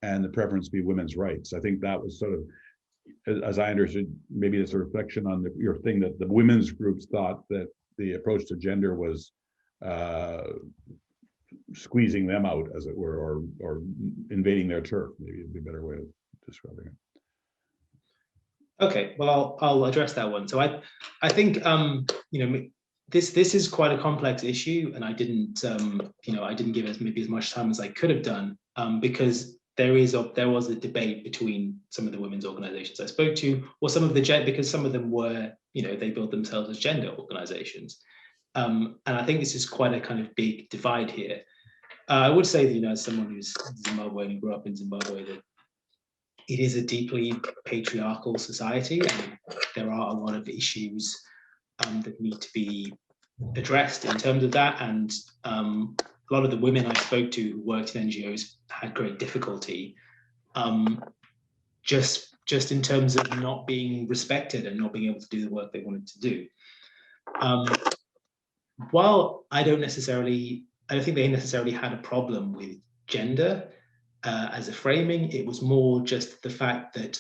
and the preference be women's rights? I think that was sort of, as I understood, maybe it's a reflection on your thing that the women's groups thought that the approach to gender was squeezing them out, as it were, or invading their turf. Maybe it'd be a better way of describing it. Okay, well, I'll address that one. So I think you know, this is quite a complex issue, and I didn't you know, I didn't give maybe as much time as I could have done, because there was a debate between some of the women's organizations I spoke to, or some of because some of them were, you know, they build themselves as gender organizations, and I think this is quite a kind of big divide here. I would say that, you know, as someone who's Zimbabwean and grew up in Zimbabwe, that it is a deeply patriarchal society, and there are a lot of issues that need to be addressed in terms of that. And a lot of the women I spoke to who worked in NGOs had great difficulty, just in terms of not being respected and not being able to do the work they wanted to do. While I don't think they necessarily had a problem with gender as a framing, it was more just the fact that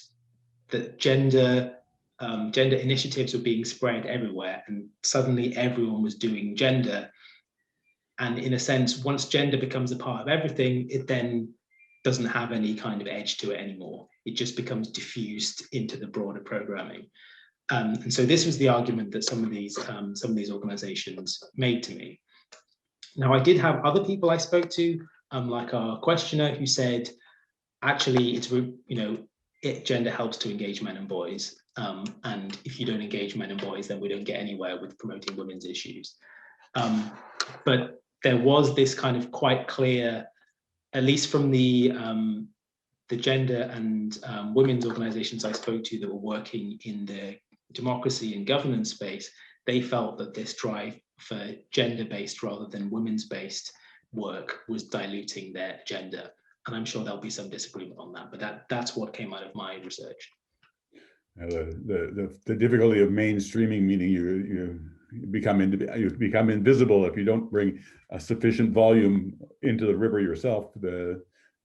gender initiatives were being spread everywhere, and suddenly everyone was doing gender. And in a sense, once gender becomes a part of everything, it then doesn't have any kind of edge to it anymore. It just becomes diffused into the broader programming. And so this was the argument that some of these organizations made to me. Now, I did have other people I spoke to, like our questioner, who said, actually, gender helps to engage men and boys. And if you don't engage men and boys, then we don't get anywhere with promoting women's issues. But there was this kind of quite clear, at least from the gender and women's organizations I spoke to that were working in the democracy and governance space, they felt that this drive for gender-based rather than women's-based work was diluting their agenda. And I'm sure there'll be some disagreement on that, but that's what came out of my research. The difficulty of mainstreaming, meaning you become invisible if you don't bring a sufficient volume into the river yourself.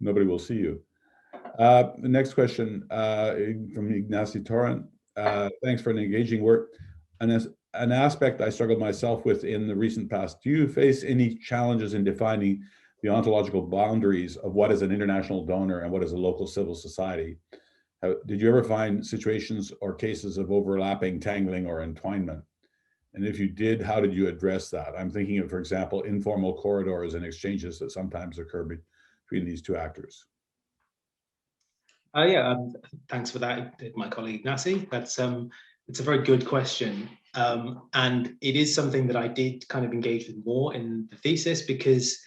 Nobody will see you. The next question from Ignacy Torrent. Thanks for an engaging work. An aspect I struggled myself with in the recent past. Do you face any challenges in defining the ontological boundaries of what is an international donor and what is a local civil society? Did you ever find situations or cases of overlapping, tangling, or entwinement? And if you did, how did you address that? I'm thinking of, for example, informal corridors and exchanges that sometimes occur between these two actors. Thanks for that, my colleague Ignacy. It's a very good question. And it is something that I did kind of engage with more in the thesis, because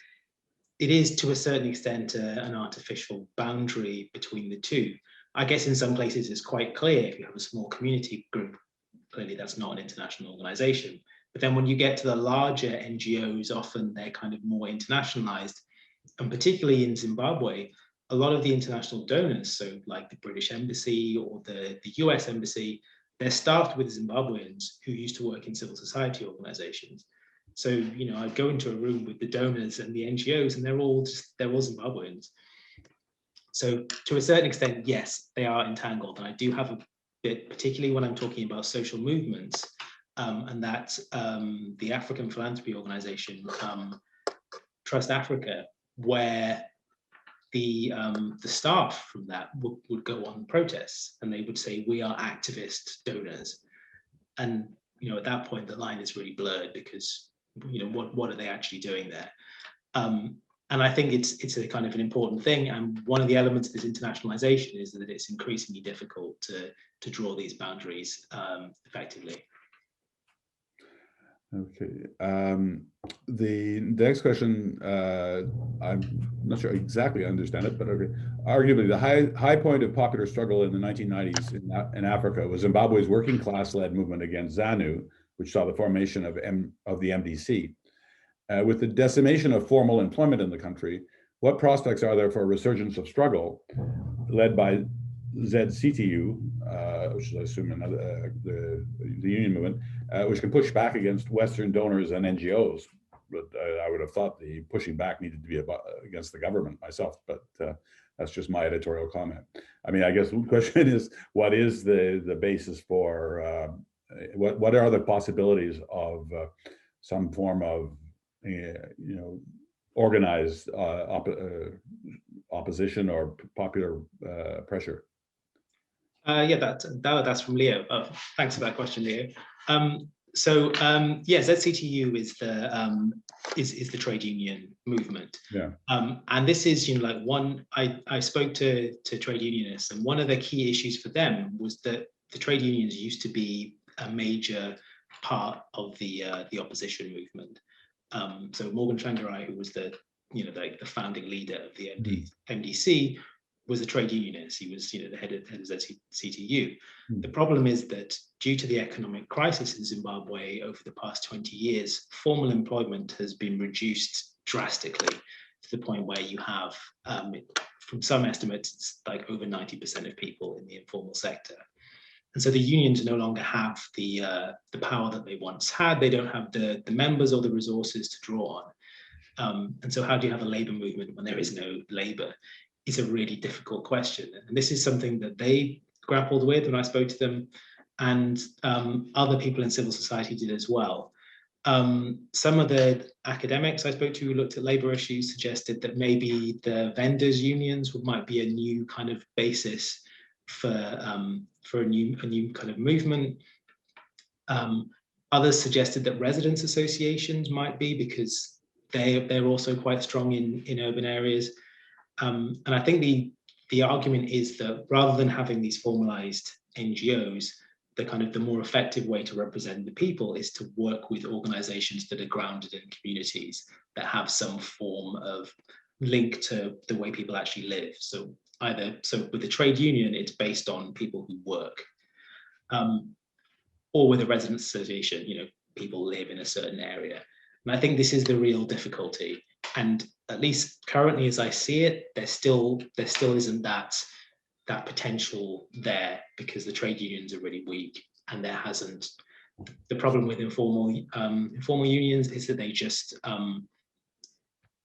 it is to a certain extent an artificial boundary between the two. I guess in some places it's quite clear. If you have a small community group, clearly that's not an international organization. But then when you get to the larger NGOs, often they're kind of more internationalized. And particularly in Zimbabwe, a lot of the international donors, so like the British Embassy or the US Embassy, they're staffed with Zimbabweans who used to work in civil society organizations. So, I go into a room with the donors and the NGOs, and they're all Zimbabweans. So to a certain extent, yes, they are entangled. And I do have a bit, particularly when I'm talking about social movements, and that's the African Philanthropy organization, Trust Africa, where the staff from that would go on protests, and they would say, we are activist donors. And, at that point, the line is really blurred, because, what are they actually doing there? And I think it's a kind of an important thing. And one of the elements of this internationalization is that it's increasingly difficult to draw these boundaries effectively. Okay. The next question, I'm not sure exactly I understand it, but okay. Arguably, the high point of popular struggle in the 1990s in Africa was Zimbabwe's working class-led movement against ZANU, which saw the formation of the MDC. With the decimation of formal employment in the country, what prospects are there for a resurgence of struggle led by ZCTU, which is, I assume, the union movement, which can push back against Western donors and NGOs? But I would have thought the pushing back needed to be against the government myself, but that's just my editorial comment. I mean, I guess the question is, what is the basis for, what are the possibilities of some form of organized opposition or popular pressure? That's from Leo. Thanks for that question, Leo. ZCTU is the trade union movement. Yeah. And this is I spoke to trade unionists, and one of the key issues for them was that the trade unions used to be a major part of the opposition movement. So Morgan Tsvangirai, who was the founding leader of the MDC, was a trade unionist. He was, the head of ZCTU. The problem is that due to the economic crisis in Zimbabwe over the past 20 years, formal employment has been reduced drastically to the point where you have, from some estimates, it's like over 90% of people in the informal sector. And so the unions no longer have the power that they once had. They don't have the members or the resources to draw on. And so how do you have a labor movement when there is no labor? Is a really difficult question. And this is something that they grappled with when I spoke to them, and other people in civil society did as well. Some of the academics I spoke to who looked at labor issues suggested that maybe the vendors' unions might be a new kind of basis for a new kind of movement. Others suggested that residents' associations might be, because they're also quite strong in urban areas. And I think the argument is that rather than having these formalized NGOs, the more effective way to represent the people is to work with organizations that are grounded in communities that have some form of link to the way people actually live. So with a trade union, it's based on people who work, or with a residents' association, people live in a certain area. And I think this is the real difficulty. And at least currently, as I see it, there still isn't that potential there, because the trade unions are really weak, and there hasn't. The problem with informal unions is that they just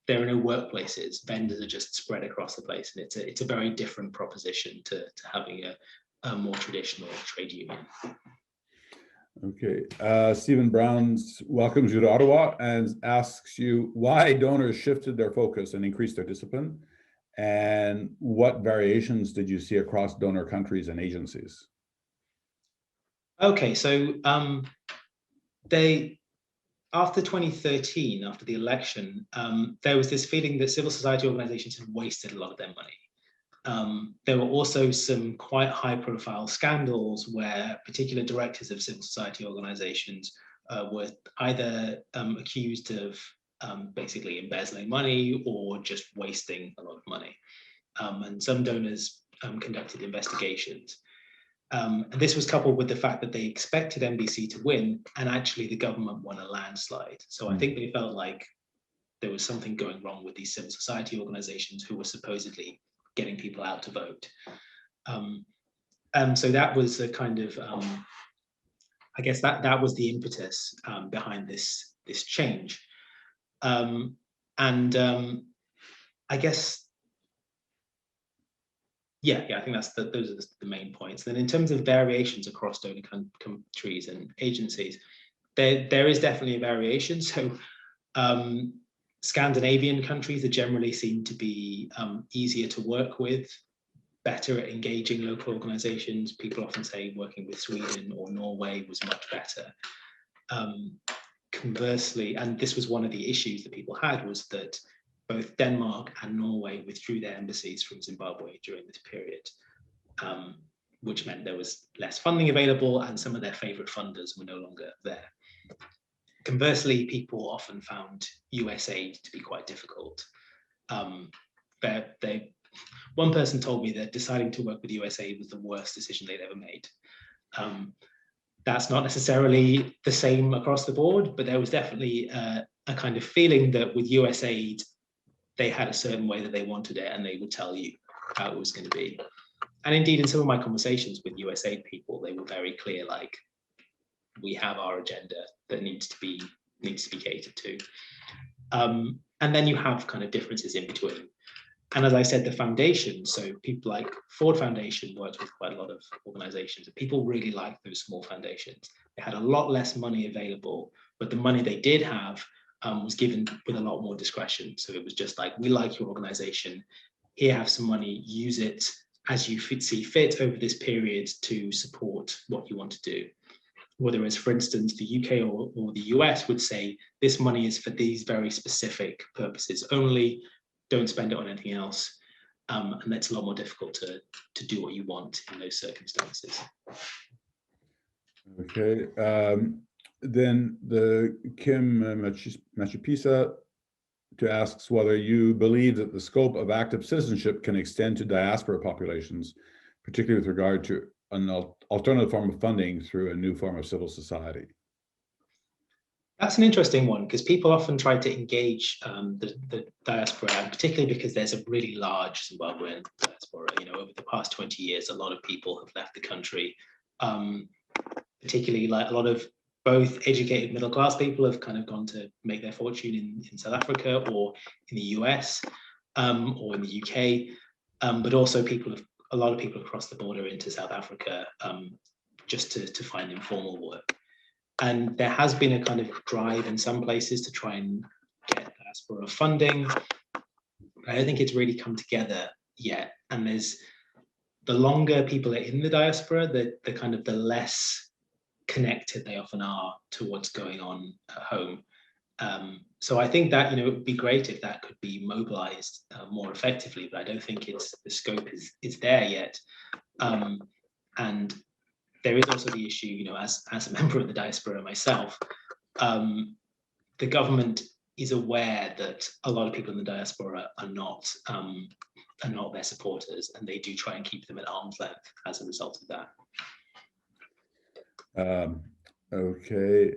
there are no workplaces. Vendors are just spread across the place, and it's a very different proposition to having a more traditional trade union. Okay, Stephen Browns welcomes you to Ottawa and asks you why donors shifted their focus and increased their discipline, and what variations did you see across donor countries and agencies? Okay, so after 2013, after the election, there was this feeling that civil society organizations had wasted a lot of their money. There were also some quite high-profile scandals where particular directors of civil society organizations were either accused of basically embezzling money or just wasting a lot of money. And some donors conducted investigations. And this was coupled with the fact that they expected NBC to win, and actually the government won a landslide. So I think they felt like there was something going wrong with these civil society organizations who were supposedly getting people out to vote. So that was a kind of, I guess that was the impetus behind this change. I guess, I think those are the main points. Then in terms of variations across donor countries and agencies, there is definitely a variation. So Scandinavian countries are generally seen to be easier to work with, better at engaging local organizations. People often say working with Sweden or Norway was much better. Conversely, and this was one of the issues that people had, was that both Denmark and Norway withdrew their embassies from Zimbabwe during this period, which meant there was less funding available and some of their favorite funders were no longer there. Conversely, people often found US aid to be quite difficult. One person told me that deciding to work with US aid was the worst decision they'd ever made. That's not necessarily the same across the board, but there was definitely a kind of feeling that with US aid, they had a certain way that they wanted it, and they would tell you how it was going to be. And indeed, in some of my conversations with US aid people, they were very clear, like, we have our agenda that needs to be catered to. And then you have kind of differences in between. And as I said, the foundation, so people like Ford Foundation worked with quite a lot of organizations, and people really liked those small foundations. They had a lot less money available, but the money they did have was given with a lot more discretion. So it was just like, we like your organization, here, have some money, use it as you see fit over this period to support what you want to do. Whereas, for instance, the UK or the US would say, this money is for these very specific purposes only, don't spend it on anything else. And that's a lot more difficult to do what you want in those circumstances. Okay. Then the Kim Machipisa to ask whether you believe that the scope of active citizenship can extend to diaspora populations, particularly with regard to an alternative form of funding through a new form of civil society. That's an interesting one, because people often try to engage the diaspora, and particularly because there's a really large Zimbabwean diaspora. You know, over the past 20 years, a lot of people have left the country, particularly like a lot of both educated middle-class people have kind of gone to make their fortune in South Africa or in the US or in the UK, but also a lot of people across the border into South Africa just to find informal work. And there has been a kind of drive in some places to try and get diaspora funding. I don't think it's really come together yet. And the longer people are in the diaspora, the kind of the less connected they often are to what's going on at home. So I think that, you know, it would be great if that could be mobilized more effectively, but I don't think the scope is there yet. And there is also the issue, you know, as a member of the diaspora myself, the government is aware that a lot of people in the diaspora are not their supporters, and they do try and keep them at arm's length as a result of that. Okay.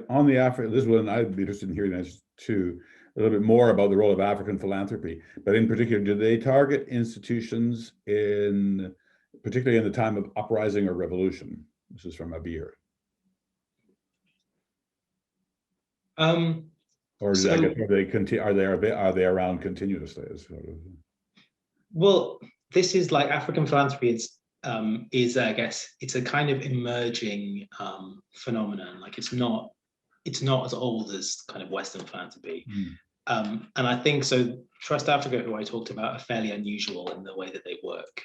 On the this one, I'd be interested in hearing this too, a little bit more about the role of African philanthropy, but in particular, do they target institutions particularly in the time of uprising or revolution? This is from Abir. Or so, I guess, are they around continuously? Well, this is like African philanthropy is I guess it's a kind of emerging phenomenon. Like it's not as old as kind of Western philanthropy. And I think so. Trust Africa, who I talked about, are fairly unusual in the way that they work.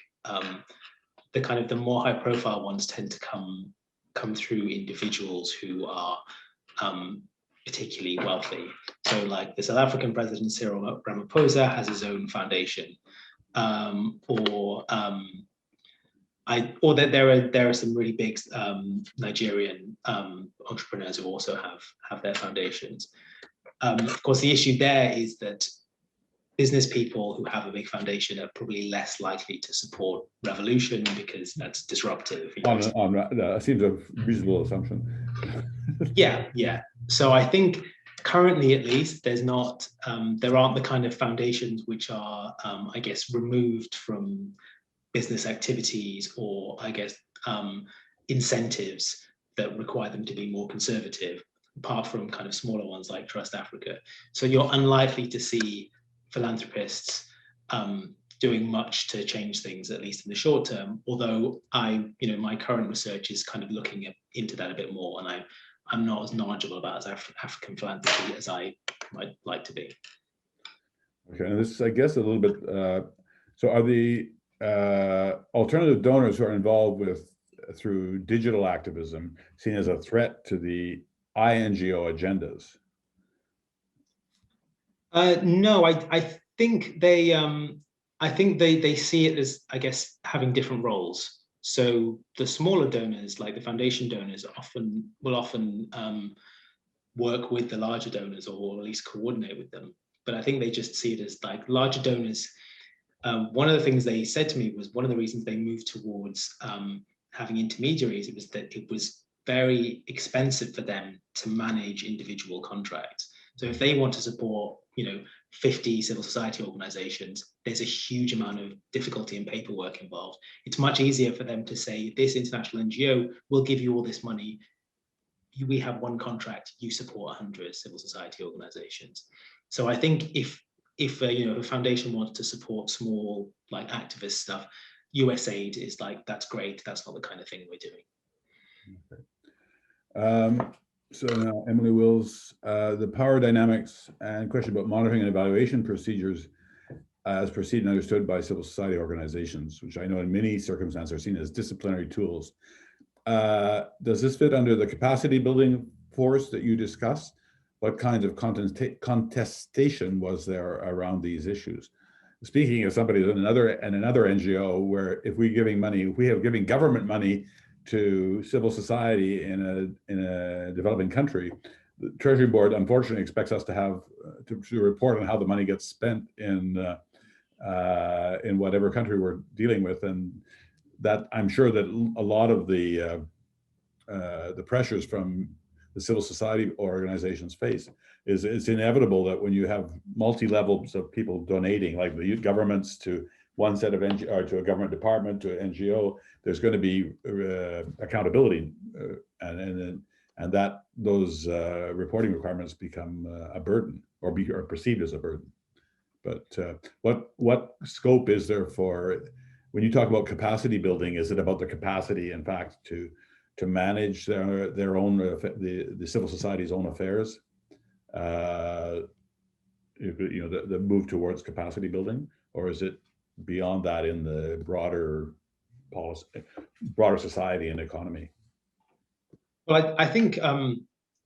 The more high profile ones tend to come through individuals who are particularly wealthy. So like the South African president Cyril Ramaphosa has his own foundation, or there are some really big Nigerian entrepreneurs who also have their foundations. Of course, the issue there is that business people who have a big foundation are probably less likely to support revolution because that's disruptive. That seems a reasonable assumption. Yeah. So I think currently, at least, there aren't the kind of foundations which are, I guess, removed from business activities or, I guess, incentives that require them to be more conservative, apart from kind of smaller ones like Trust Africa. So you're unlikely to see philanthropists doing much to change things, at least in the short term. Although my current research is kind of looking into that a bit more, and I'm not as knowledgeable about African philanthropy as I might like to be. Okay, and this is, I guess, a little bit. So, are the alternative donors who are involved through digital activism seen as a threat to the INGO agendas? No, I think they see it as, I guess, having different roles. So the smaller donors, like the foundation donors, will often work with the larger donors, or at least coordinate with them. But I think they just see it as like larger donors. One of the things they said to me was one of the reasons they moved towards having intermediaries. It was that it was very expensive for them to manage individual contracts. So if they want to support, 50 civil society organizations, there's a huge amount of difficulty and paperwork involved. It's much easier for them to say, this international NGO will give you all this money. We have one contract, you support 100 civil society organizations. So I think if a foundation wants to support small, like activist stuff, USAID is like, that's great. That's not the kind of thing we're doing. Okay. So now, Emily Wills, the power dynamics and question about monitoring and evaluation procedures as perceived and understood by civil society organizations, which I know in many circumstances are seen as disciplinary tools. Does this fit under the capacity building force that you discussed? What kinds of contestation was there around these issues? Speaking of somebody in another NGO, where if we have giving government money to civil society in a developing country, the Treasury Board unfortunately expects us to have to report on how the money gets spent in whatever country we're dealing with, and that I'm sure that a lot of the pressures from the civil society organizations face is it's inevitable that when you have multi-levels of people donating, like the governments to one set of NGO, or to a government department, to an NGO, there's going to be accountability, and that those reporting requirements become a burden, or are perceived as a burden. But what scope is there for, when you talk about capacity building, is it about the capacity, in fact, to manage their own, the civil society's own affairs, the move towards capacity building, or is it beyond that in the broader policy, broader society and economy? Well, I think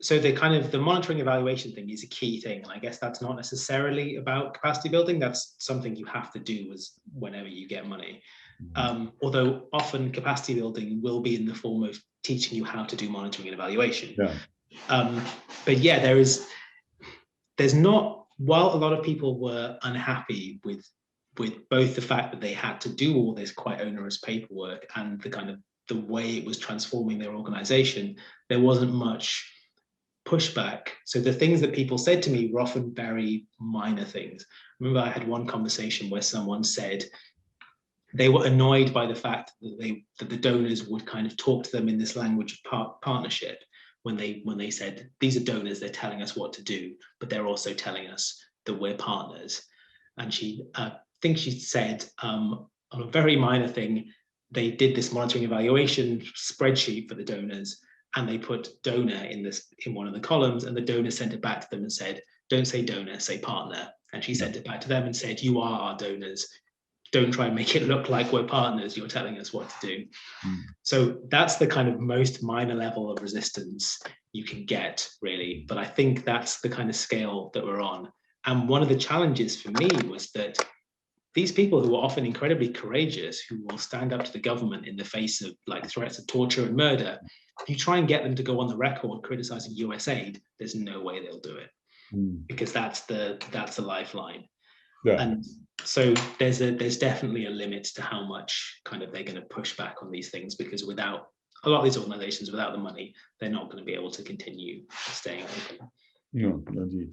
so. The monitoring evaluation thing is a key thing, and I guess that's not necessarily about capacity building. That's something you have to do whenever you get money. Although often capacity building will be in the form of teaching you how to do monitoring and evaluation. Yeah. But yeah, there's not, while a lot of people were unhappy with both the fact that they had to do all this quite onerous paperwork and the way it was transforming their organization, there wasn't much pushback. So the things that people said to me were often very minor things. I remember I had one conversation where someone said they were annoyed by the fact that the donors would kind of talk to them in this language of partnership, when they said, these are donors, they're telling us what to do, but they're also telling us that we're partners. And I think she said, on a very minor thing, they did this monitoring evaluation spreadsheet for the donors, and they put donor in one of the columns, and the donor sent it back to them and said, don't say donor, say partner. And she sent it back to them and said, you are our donors. Don't try and make it look like we're partners. You're telling us what to do. So that's the kind of most minor level of resistance you can get, really. But I think that's the kind of scale that we're on. And one of the challenges for me was that these people who are often incredibly courageous, who will stand up to the government in the face of threats of torture and murder, if you try and get them to go on the record criticizing US aid, there's no way they'll do it, because that's the lifeline. Yeah. And so there's definitely a limit to how much they're going to push back on these things, because without a lot of these organizations, without the money, they're not going to be able to continue staying open. Yeah, indeed.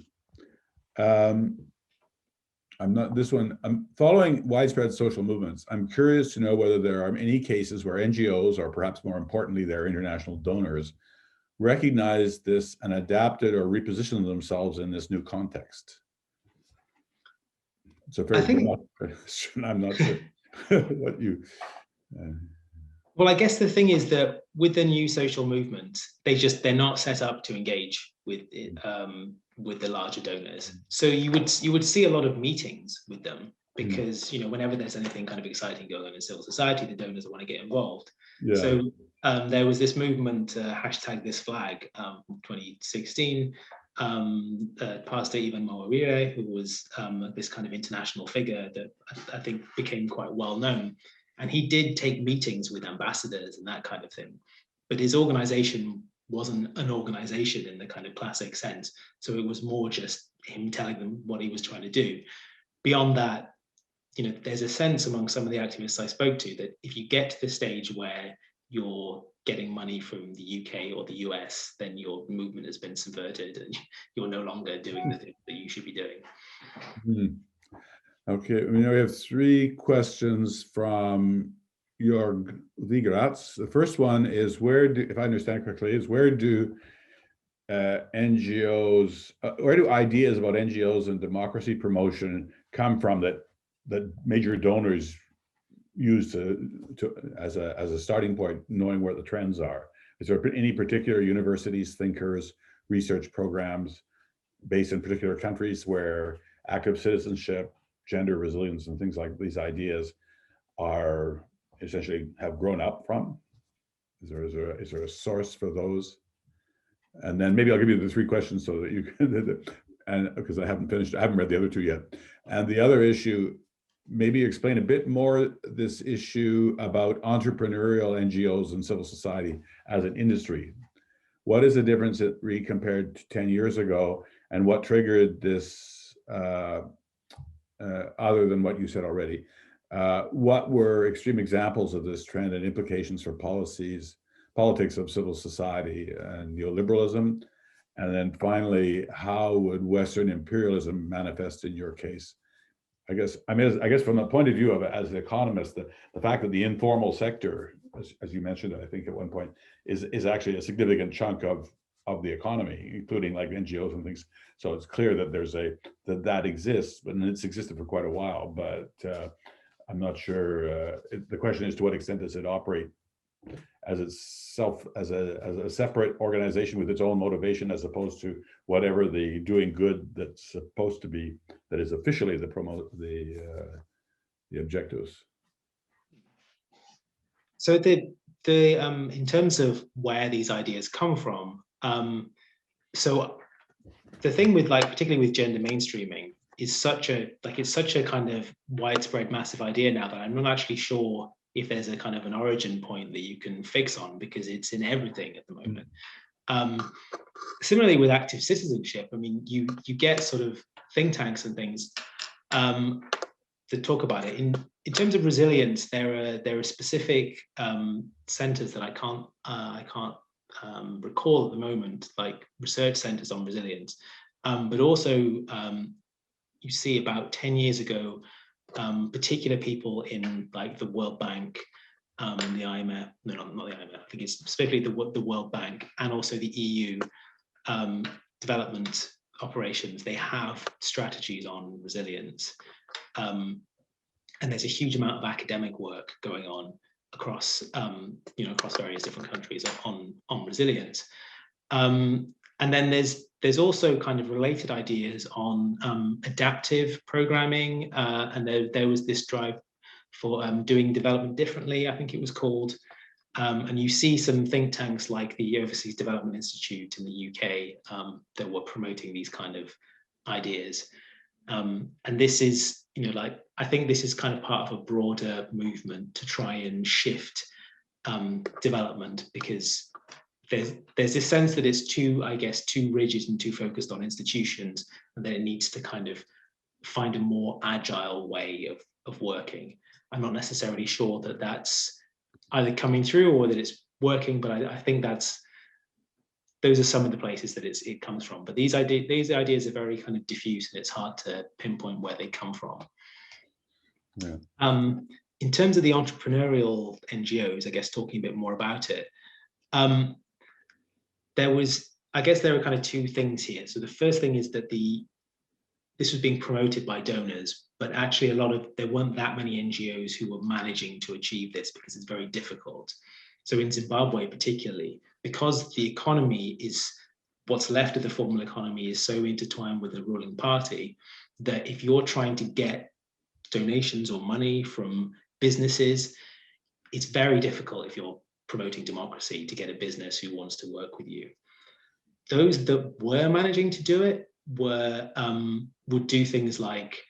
I'm following widespread social movements. I'm curious to know whether there are any cases where NGOs, or perhaps more importantly, their international donors, recognize this and adapted or repositioned themselves in this new context. It's a very broad question. I'm not sure what you. Well, I guess the thing is that with the new social movement, they're not set up to engage with the larger donors. So you would see a lot of meetings with them, because whenever there's anything kind of exciting going on in civil society, the donors want to get involved. Yeah. So there was this movement, #ThisFlag, 2016. Pastor Ivan Maurier, who was this kind of international figure that I think became quite well known. And he did take meetings with ambassadors and that kind of thing. But his organization wasn't an organization in the kind of classic sense. So it was more just him telling them what he was trying to do. Beyond that, there's a sense among some of the activists I spoke to that if you get to the stage where you're getting money from the UK or the US, then your movement has been subverted and you're no longer doing the thing that you should be doing. Okay, we have 3 questions from Jörg Vigratz. The first one is, if I understand correctly, where do NGOs, where do ideas about NGOs and democracy promotion come from that major donors use as a starting point, knowing where the trends are? Is there any particular universities, thinkers, research programs based in particular countries where active citizenship, gender resilience, and things like these ideas are essentially have grown up from? Is there a source for those? And then maybe I'll give you the 3 questions so that you can, and because I haven't read the other 2 yet. And the other issue, maybe explain a bit more this issue about entrepreneurial NGOs and civil society as an industry. What is the difference compared to 10 years ago, and what triggered this, other than what you said already? What were extreme examples of this trend and implications for politics of civil society and neoliberalism? And then finally, how would Western imperialism manifest in your case? I guess from the point of view of as an economist, the fact that the informal sector, as you mentioned, I think at one point, is actually a significant chunk of the economy, including like NGOs and things. So it's clear that that exists, and it's existed for quite a while. But I'm not sure. The question is, to what extent does it operate as a separate organization with its own motivation, as opposed to whatever the doing good that's supposed to be, that is officially the objectives. So the in terms of where these ideas come from, so the thing with particularly with gender mainstreaming is such a kind of widespread, massive idea now that I'm not actually sure if there's a kind of an origin point that you can fix on, because it's in everything at the moment. Similarly with active citizenship, I mean, you get sort of think tanks and things that talk about it. In terms of resilience, there are specific centers that I can't recall at the moment, like research centers on resilience, but also you see about 10 years ago, particular people in like the World Bank, the IMF, no, not the IMF, I think it's specifically the World Bank, and also the EU development operations. They have strategies on resilience. And there's a huge amount of academic work going on across, across various different countries on resilience. And then there's also kind of related ideas on adaptive programming, and there was this drive for doing development differently, I think it was called. And you see some think tanks like the Overseas Development Institute in the UK that were promoting these kind of ideas. And this is, I think this is kind of part of a broader movement to try and shift development, because there's this sense that it's too rigid and too focused on institutions, and that it needs to kind of find a more agile way of working. I'm not necessarily sure that that's either coming through or that it's working, but I think those are some of the places that it comes from. But these ideas are very kind of diffuse, and it's hard to pinpoint where they come from. Yeah. In terms of the entrepreneurial NGOs, I guess talking a bit more about it, there are kind of two things here. So the first thing is that this was being promoted by donors, but actually there weren't that many NGOs who were managing to achieve this, because it's very difficult. So in Zimbabwe particularly, because the economy is, what's left of the formal economy is so intertwined with the ruling party, that if you're trying to get donations or money from businesses, it's very difficult if you're promoting democracy to get a business who wants to work with you. Those that were managing to do it would do things like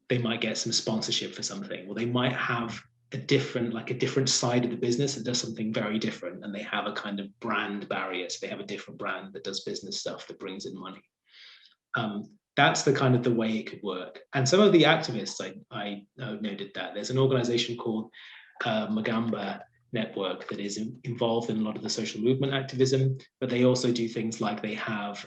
they might get some sponsorship for something, or they might have a different side of the business that does something very different, and they have a kind of brand barrier. So they have a different brand that does business stuff that brings in money. That's the kind of the way it could work. And some of the activists, I noted that there's an organization called Magamba Network that is involved in a lot of the social movement activism, but they also do things like they have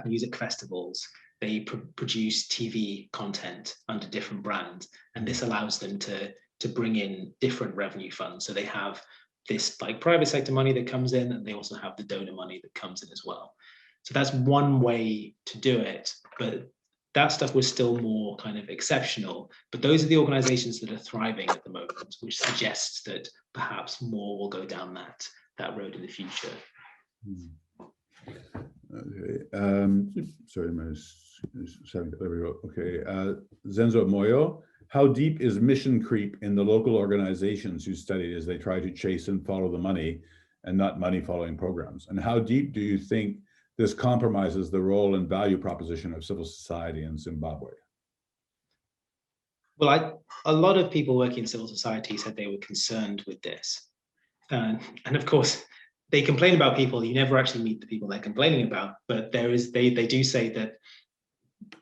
music festivals. They produce TV content under different brands, and this allows them to bring in different revenue funds. So they have this like private sector money that comes in, and they also have the donor money that comes in as well. So that's one way to do it, but that stuff was still more kind of exceptional. But those are the organizations that are thriving at the moment, which suggests that perhaps more will go down that road in the future. Okay. Sorry, there we go. Okay. Zenzo Moyo, how deep is mission creep in the local organizations you studied as they try to chase and follow the money and not money following programs? And how deep do you think this compromises the role and value proposition of civil society in Zimbabwe? Well, a lot of people working in civil society said they were concerned with this. And of course, they complain about people. You never actually meet the people they're complaining about, but they do say that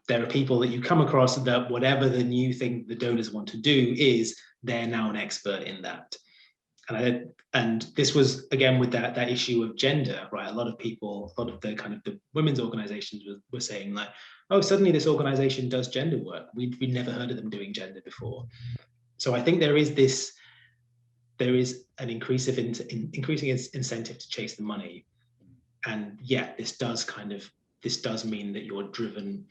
there are people that you come across that whatever the new thing the donors want to do is, they're now an expert in that. And this was again with that issue of gender, right? A lot of people, a lot of the kind of the women's organizations were saying like, oh, suddenly this organization does gender work. We'd never heard of them doing gender before. So I think there is an increasing incentive to chase the money. And yeah, this does mean that you're driven,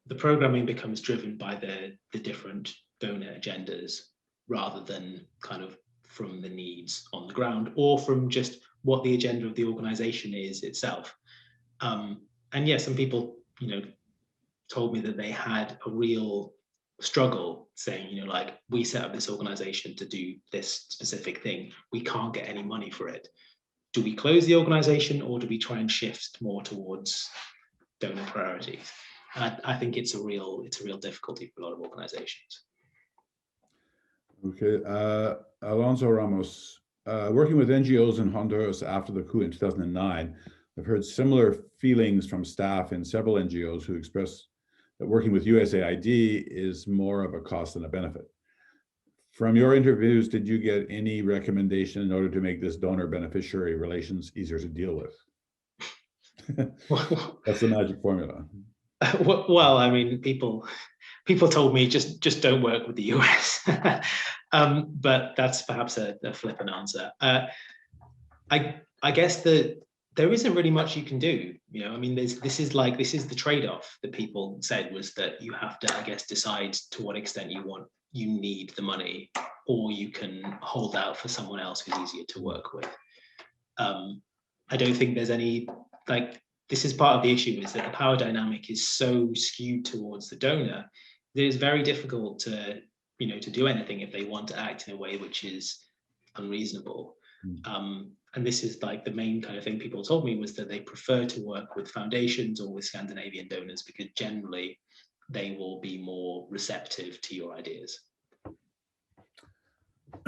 the programming becomes driven by the different donor agendas rather than kind of from the needs on the ground or from just what the agenda of the organization is itself. And yeah, some people, told me that they had a real struggle saying, like, we set up this organization to do this specific thing. We can't get any money for it. Do we close the organization or do we try and shift more towards donor priorities? I think it's a real difficulty for a lot of organizations. Okay, Alonso Ramos, working with NGOs in Honduras after the coup in 2009, I've heard similar feelings from staff in several NGOs who express that working with USAID is more of a cost than a benefit. From your interviews, did you get any recommendation in order to make this donor-beneficiary relations easier to deal with? That's the magic formula. Well, I mean, people told me just don't work with the US, but that's perhaps a flippant answer. I guess that there isn't really much you can do. I mean, this is the trade-off that people said, was that you have to, I guess, decide to what extent you need the money, or you can hold out for someone else who's easier to work with. I don't think there's any, this is part of the issue, is that the power dynamic is so skewed towards the donor that it's very difficult to do anything if they want to act in a way which is unreasonable. And this is the main kind of thing people told me, was that they prefer to work with foundations or with Scandinavian donors because generally they will be more receptive to your ideas.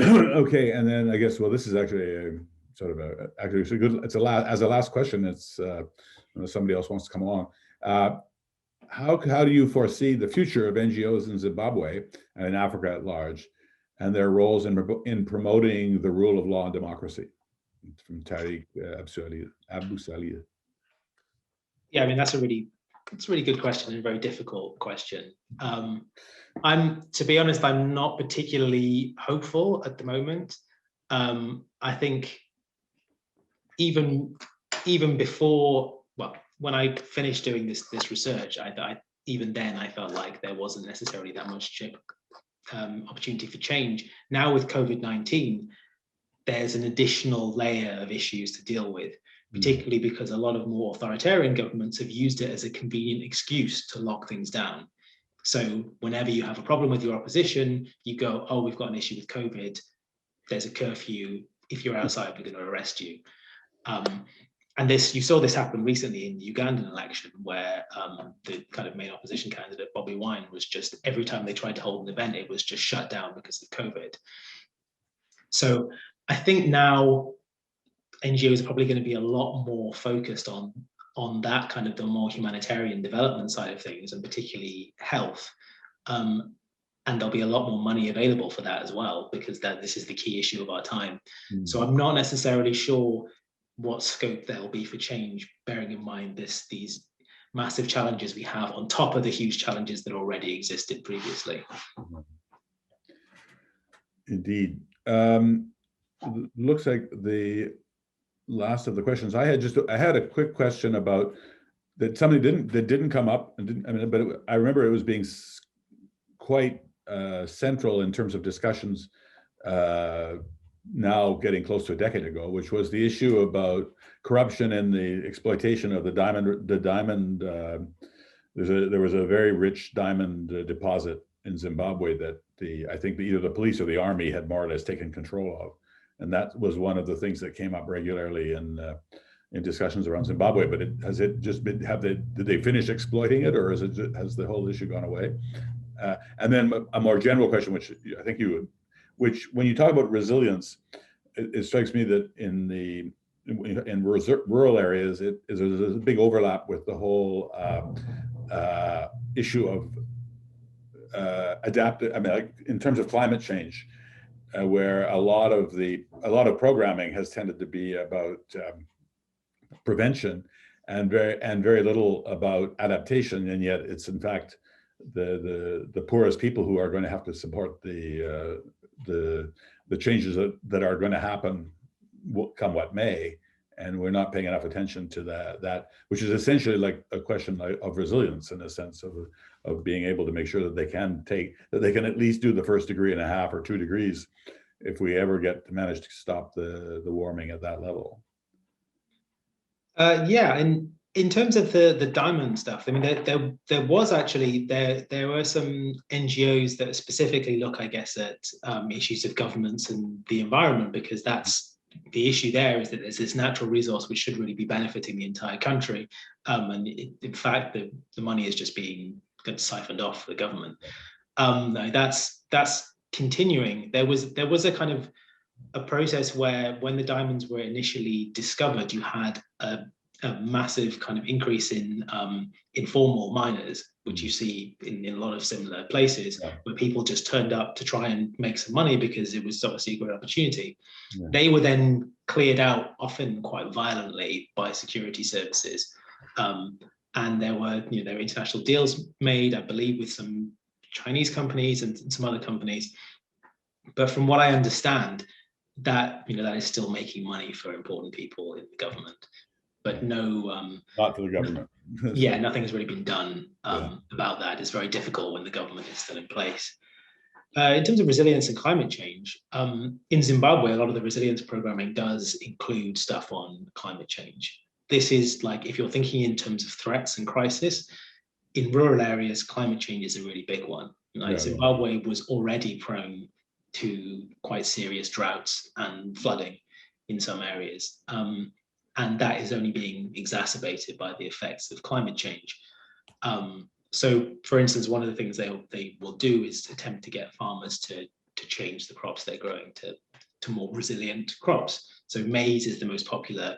Okay, and then I guess, well, this is actually a sort of it's a good, as a last question, it's unless somebody else wants to come along. How do you foresee the future of NGOs in Zimbabwe and in Africa at large, and their roles in promoting the rule of law and democracy? From Tariq Abu Salih. Yeah, I mean, it's a really good question and a very difficult question. To be honest, I'm not particularly hopeful at the moment. I think even before, well, when I finished doing this research, even then I felt like there wasn't necessarily that much opportunity for change. Now with COVID-19, there's an additional layer of issues to deal with, particularly because a lot of more authoritarian governments have used it as a convenient excuse to lock things down. So whenever you have a problem with your opposition, you go, oh, we've got an issue with COVID, there's a curfew, if you're outside, we're going to arrest you. And you saw this happen recently in the Ugandan election, where the kind of main opposition candidate, Bobi Wine, was just, every time they tried to hold an event, it was just shut down because of COVID. So I think now NGOs are probably going to be a lot more focused on that kind of the more humanitarian development side of things, and particularly health. And there'll be a lot more money available for that as well, because this is the key issue of our time. So I'm not necessarily sure what scope there'll be for change, bearing in mind these massive challenges we have on top of the huge challenges that already existed previously. Indeed. Looks like the last of the questions I had a quick question about that didn't come up, and but I remember it was being quite central in terms of discussions now getting close to a decade ago, which was the issue about corruption and the exploitation of the diamond. There was a very rich diamond deposit in Zimbabwe that I think either the police or the army had more or less taken control of. And that was one of the things that came up regularly in discussions around Zimbabwe. But did they finish exploiting it, or has the whole issue gone away? And then a more general question, which I think when you talk about resilience, it strikes me that in rural areas, there's a big overlap with the whole issue of adaptive. I mean, like in terms of climate change, where a lot of programming has tended to be about prevention and very little about adaptation, and yet it's in fact the poorest people who are going to have to support the changes that are going to happen come what may, and we're not paying enough attention to that which is essentially like a question of resilience, in a sense of being able to make sure that they can at least do the first 1.5 degrees or 2 degrees if we ever manage to stop the warming at that level. Yeah, and in terms of the diamond stuff, I mean, there were some NGOs that specifically look, I guess, at issues of governance and the environment, because that's the issue. There is that there's this natural resource which should really be benefiting the entire country, and in fact, the money is just being siphoned off the government. That's continuing. There was a kind of a process where, when the diamonds were initially discovered, you had a massive kind of increase in informal miners, which you see in a lot of similar places, where people just turned up to try and make some money because it was obviously a great opportunity. Yeah. They were then cleared out, often quite violently, by security services. And there were international deals made, I believe, with some Chinese companies and some other companies. But from what I understand, that is still making money for important people in the government, but no, not for the government. Yeah, nothing has really been done about that. It's very difficult when the government is still in place. In terms of resilience and climate change, in Zimbabwe, a lot of the resilience programming does include stuff on climate change. This is like, if you're thinking in terms of threats and crisis, in rural areas, climate change is a really big one. Like Zimbabwe was already prone to quite serious droughts and flooding in some areas. And that is only being exacerbated by the effects of climate change. So, for instance, one of the things they will do is attempt to get farmers to change the crops they're growing to more resilient crops. So maize is the most popular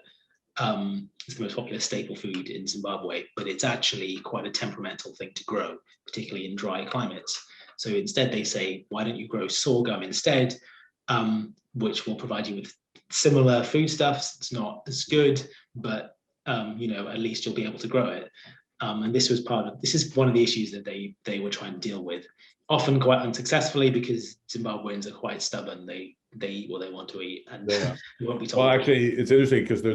staple food in Zimbabwe, but it's actually quite a temperamental thing to grow, particularly in dry climates. So instead they say, why don't you grow sorghum instead, which will provide you with similar foodstuffs. It's not as good, but at least you'll be able to grow it. And this is one of the issues that they were trying to deal with, often quite unsuccessfully, because Zimbabweans are quite stubborn. They eat what they want to eat, and you won't be told. Well, actually, it's interesting because the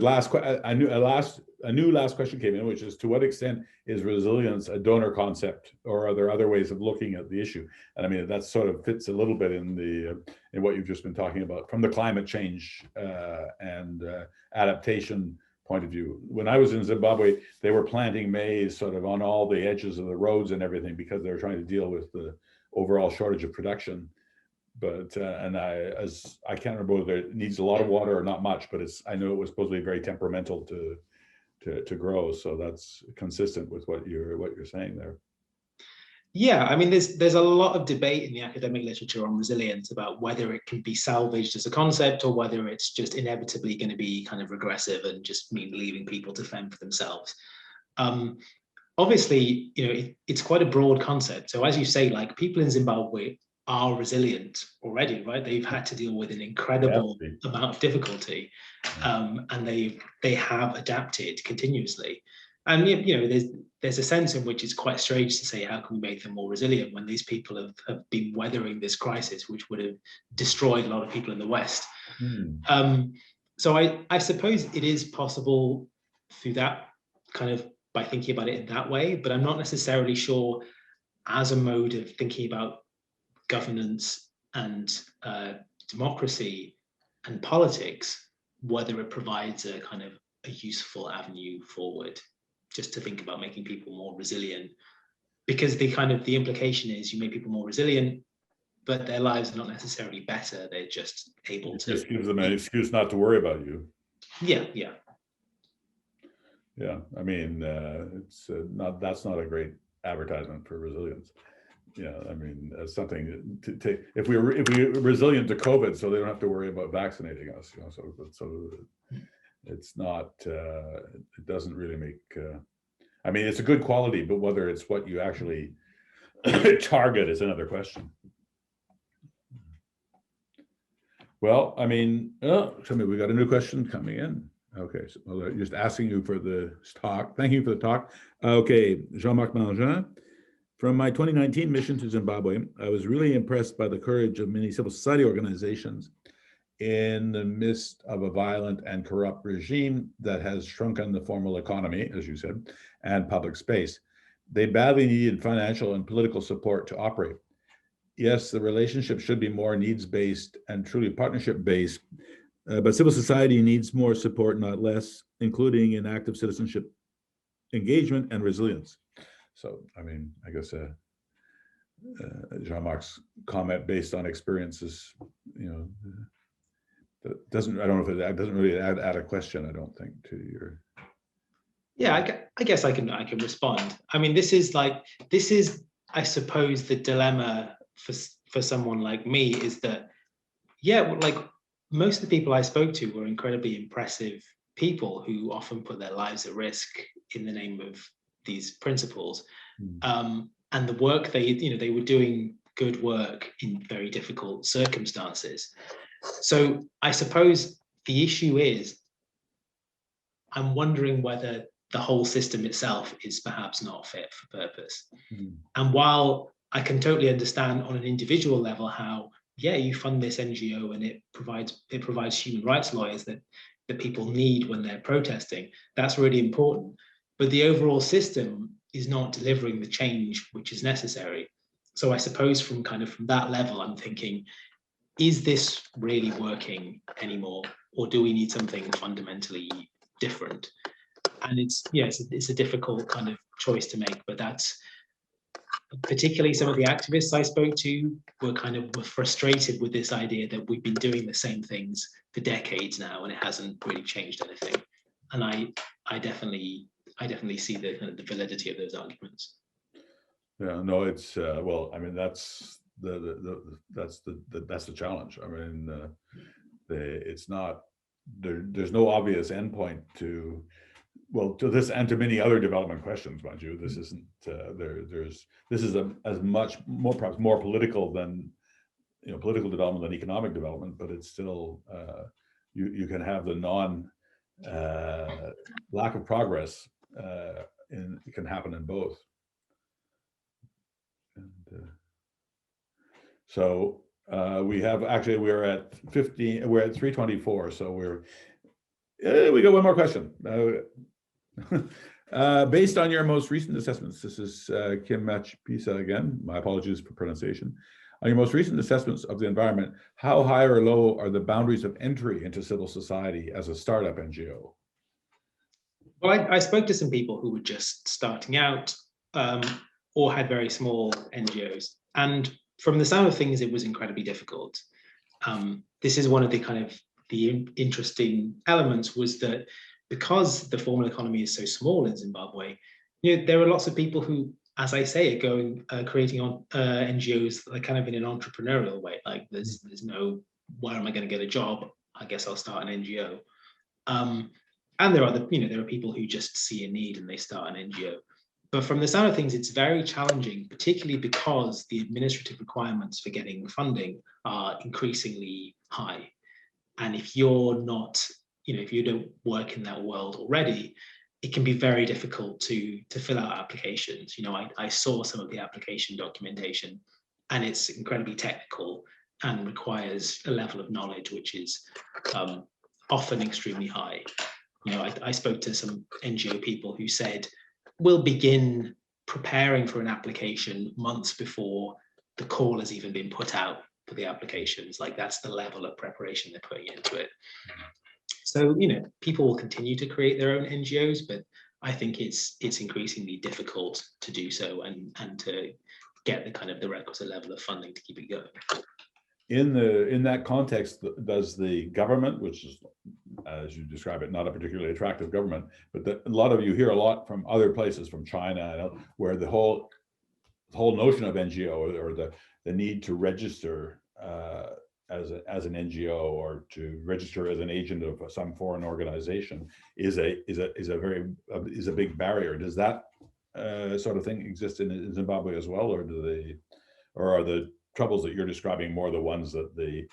a new last question came in, which is, to what extent is resilience a donor concept, or are there other ways of looking at the issue? And I mean, that sort of fits a little bit in what you've just been talking about from the climate change and adaptation point of view. When I was in Zimbabwe, they were planting maize sort of on all the edges of the roads and everything, because they were trying to deal with the overall shortage of production. But I can't remember whether it needs a lot of water or not much, but I know it was supposedly very temperamental to grow. So that's consistent with what you're saying there. Yeah, I mean, there's a lot of debate in the academic literature on resilience about whether it can be salvaged as a concept, or whether it's just inevitably going to be kind of regressive and just mean leaving people to fend for themselves. Obviously, it's quite a broad concept. So as you say, like, people in Zimbabwe are resilient already, right? They've had to deal with an incredible amount of difficulty, and they have adapted continuously. And there's a sense in which it's quite strange to say, how can we make them more resilient when these people have been weathering this crisis, which would have destroyed a lot of people in the West. So I suppose it is possible through that kind of, by thinking about it in that way, but I'm not necessarily sure, as a mode of thinking about governance and democracy and politics, whether it provides a kind of a useful avenue forward, just to think about making people more resilient, because the implication is you make people more resilient, but their lives are not necessarily better. They're just able to. Just gives them an excuse not to worry about you. Yeah. I mean, that's not a great advertisement for resilience. Yeah, I mean, something to take. If we're resilient to COVID, so they don't have to worry about vaccinating us. You know, so it's not. It doesn't really make. I mean, it's a good quality, but whether it's what you actually target is another question. Well, I mean, we got a new question coming in. Okay, so well, just asking you for the talk. Thank you for the talk. Okay, Jean-Marc Mangin. From my 2019 mission to Zimbabwe, I was really impressed by the courage of many civil society organizations in the midst of a violent and corrupt regime that has shrunken the formal economy, as you said, and public space. They badly needed financial and political support to operate. Yes, the relationship should be more needs-based and truly partnership-based, but civil society needs more support, not less, including in active citizenship engagement and resilience. So, I mean, I guess Jean-Marc's comment based on experiences, you know, that doesn't, I don't know if that doesn't really add a question, I don't think, to your. Yeah, I guess I can respond. I mean, this is, I suppose, the dilemma for someone like me is that, yeah, like most of the people I spoke to were incredibly impressive people who often put their lives at risk in the name of these principles, and the work they were doing good work in very difficult circumstances. So I suppose the issue is, I'm wondering whether the whole system itself is perhaps not fit for purpose. And while I can totally understand on an individual level how, yeah, you fund this NGO and it provides human rights lawyers that people need when they're protesting, that's really important. But the overall system is not delivering the change which is necessary. So I suppose from that level, I'm thinking, is this really working anymore? Or do we need something fundamentally different? And it's a difficult kind of choice to make, but that's particularly some of the activists I spoke to were frustrated with this idea that we've been doing the same things for decades now and it hasn't really changed anything. And I definitely see the validity of those arguments. Yeah, no, it's well, I mean, that's the challenge. I mean, it's not there's no obvious endpoint to this and to many other development questions, mind you. This isn't this is as much more, perhaps more political than political development than economic development, but it's still you can have the lack of progress it can happen in both. And so we have we're at 3:24, so we got one more question. Based on your most recent assessments, this is Kim Machpisa again, my apologies for pronunciation. On your most recent assessments of the environment, how high or low are the boundaries of entry into civil society as a startup NGO? Well, I spoke to some people who were just starting out or had very small NGOs. And from the sound of things, it was incredibly difficult. This is one of the interesting elements, was that because the formal economy is so small in Zimbabwe, there are lots of people who, as I say, are going creating NGOs like kind of in an entrepreneurial way. Like there's no, where am I going to get a job? I guess I'll start an NGO. And there are people who just see a need and they start an NGO. But from the sound of things, it's very challenging, particularly because the administrative requirements for getting funding are increasingly high. And if you're not, if you don't work in that world already, it can be very difficult to fill out applications. I saw some of the application documentation, and it's incredibly technical and requires a level of knowledge which is often extremely high. I spoke to some NGO people who said, we'll begin preparing for an application months before the call has even been put out for the applications. Like that's the level of preparation they're putting into it. So, people will continue to create their own NGOs, but I think it's increasingly difficult to do so and to get the requisite level of funding to keep it going. In that context, does the government, which is, as you describe it, not a particularly attractive government, but a lot of you hear a lot from other places, from China, where the whole whole notion of NGO or the need to register as an NGO or to register as an agent of some foreign organization is a big barrier. Does that sort of thing exist in Zimbabwe as well, or are the troubles that you're describing more the ones that the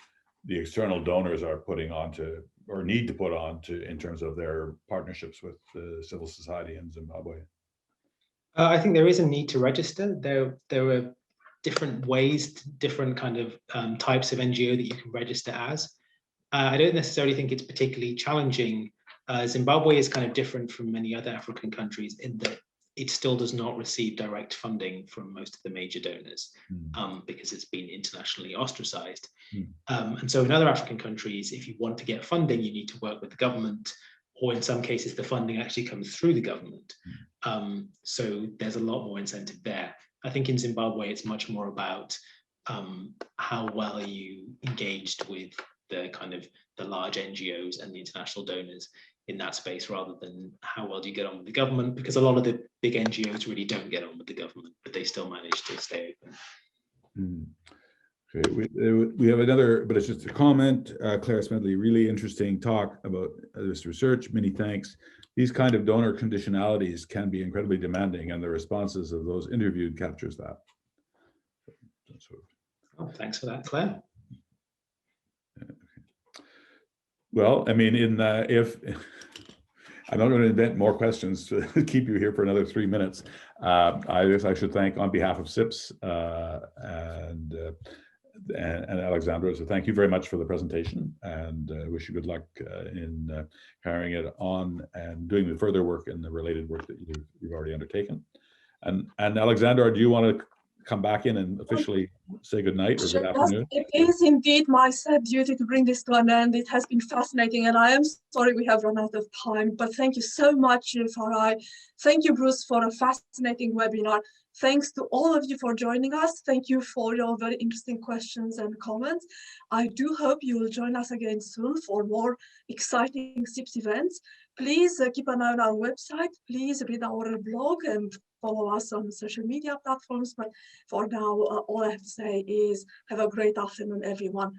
external donors are putting onto or need to put on in terms of their partnerships with civil society in Zimbabwe? I think there is a need to register. There are different ways, different kind of types of NGO that you can register as. I don't necessarily think it's particularly challenging. Zimbabwe is kind of different from many other African countries in that it still does not receive direct funding from most of the major donors because it's been internationally ostracized. And so in other African countries, if you want to get funding, you need to work with the government, or in some cases, the funding actually comes through the government. So there's a lot more incentive there. I think in Zimbabwe, it's much more about how well are you engaged with the kind of the large NGOs and the international donors in that space, rather than how well do you get on with the government, because a lot of the big NGOs really don't get on with the government, but they still manage to stay open. Okay, we have another, but it's just a comment. Claire Smedley, really interesting talk about this research. Many thanks. These kind of donor conditionalities can be incredibly demanding, and the responses of those interviewed captures that. Oh, thanks for that, Claire. Well, I mean, if I'm not going to invent more questions to keep you here for another 3 minutes, I guess I should thank on behalf of CIPS and Alexandra. So thank you very much for the presentation, and wish you good luck in carrying it on and doing the further work and the related work that you've already undertaken. And Alexandra, do you want to come back in and officially say good night or good afternoon? It is indeed my sad duty to bring this to an end. It has been fascinating, and I am sorry we have run out of time, but thank you so much, Farai. Thank you, Bruce, for a fascinating webinar. Thanks to all of you for joining us. Thank you for your very interesting questions and comments. I do hope you will join us again soon for more exciting CIPS events. Please keep an eye on our website. Please read our blog and follow us on social media platforms. But for now, all I have to say is have a great afternoon, everyone.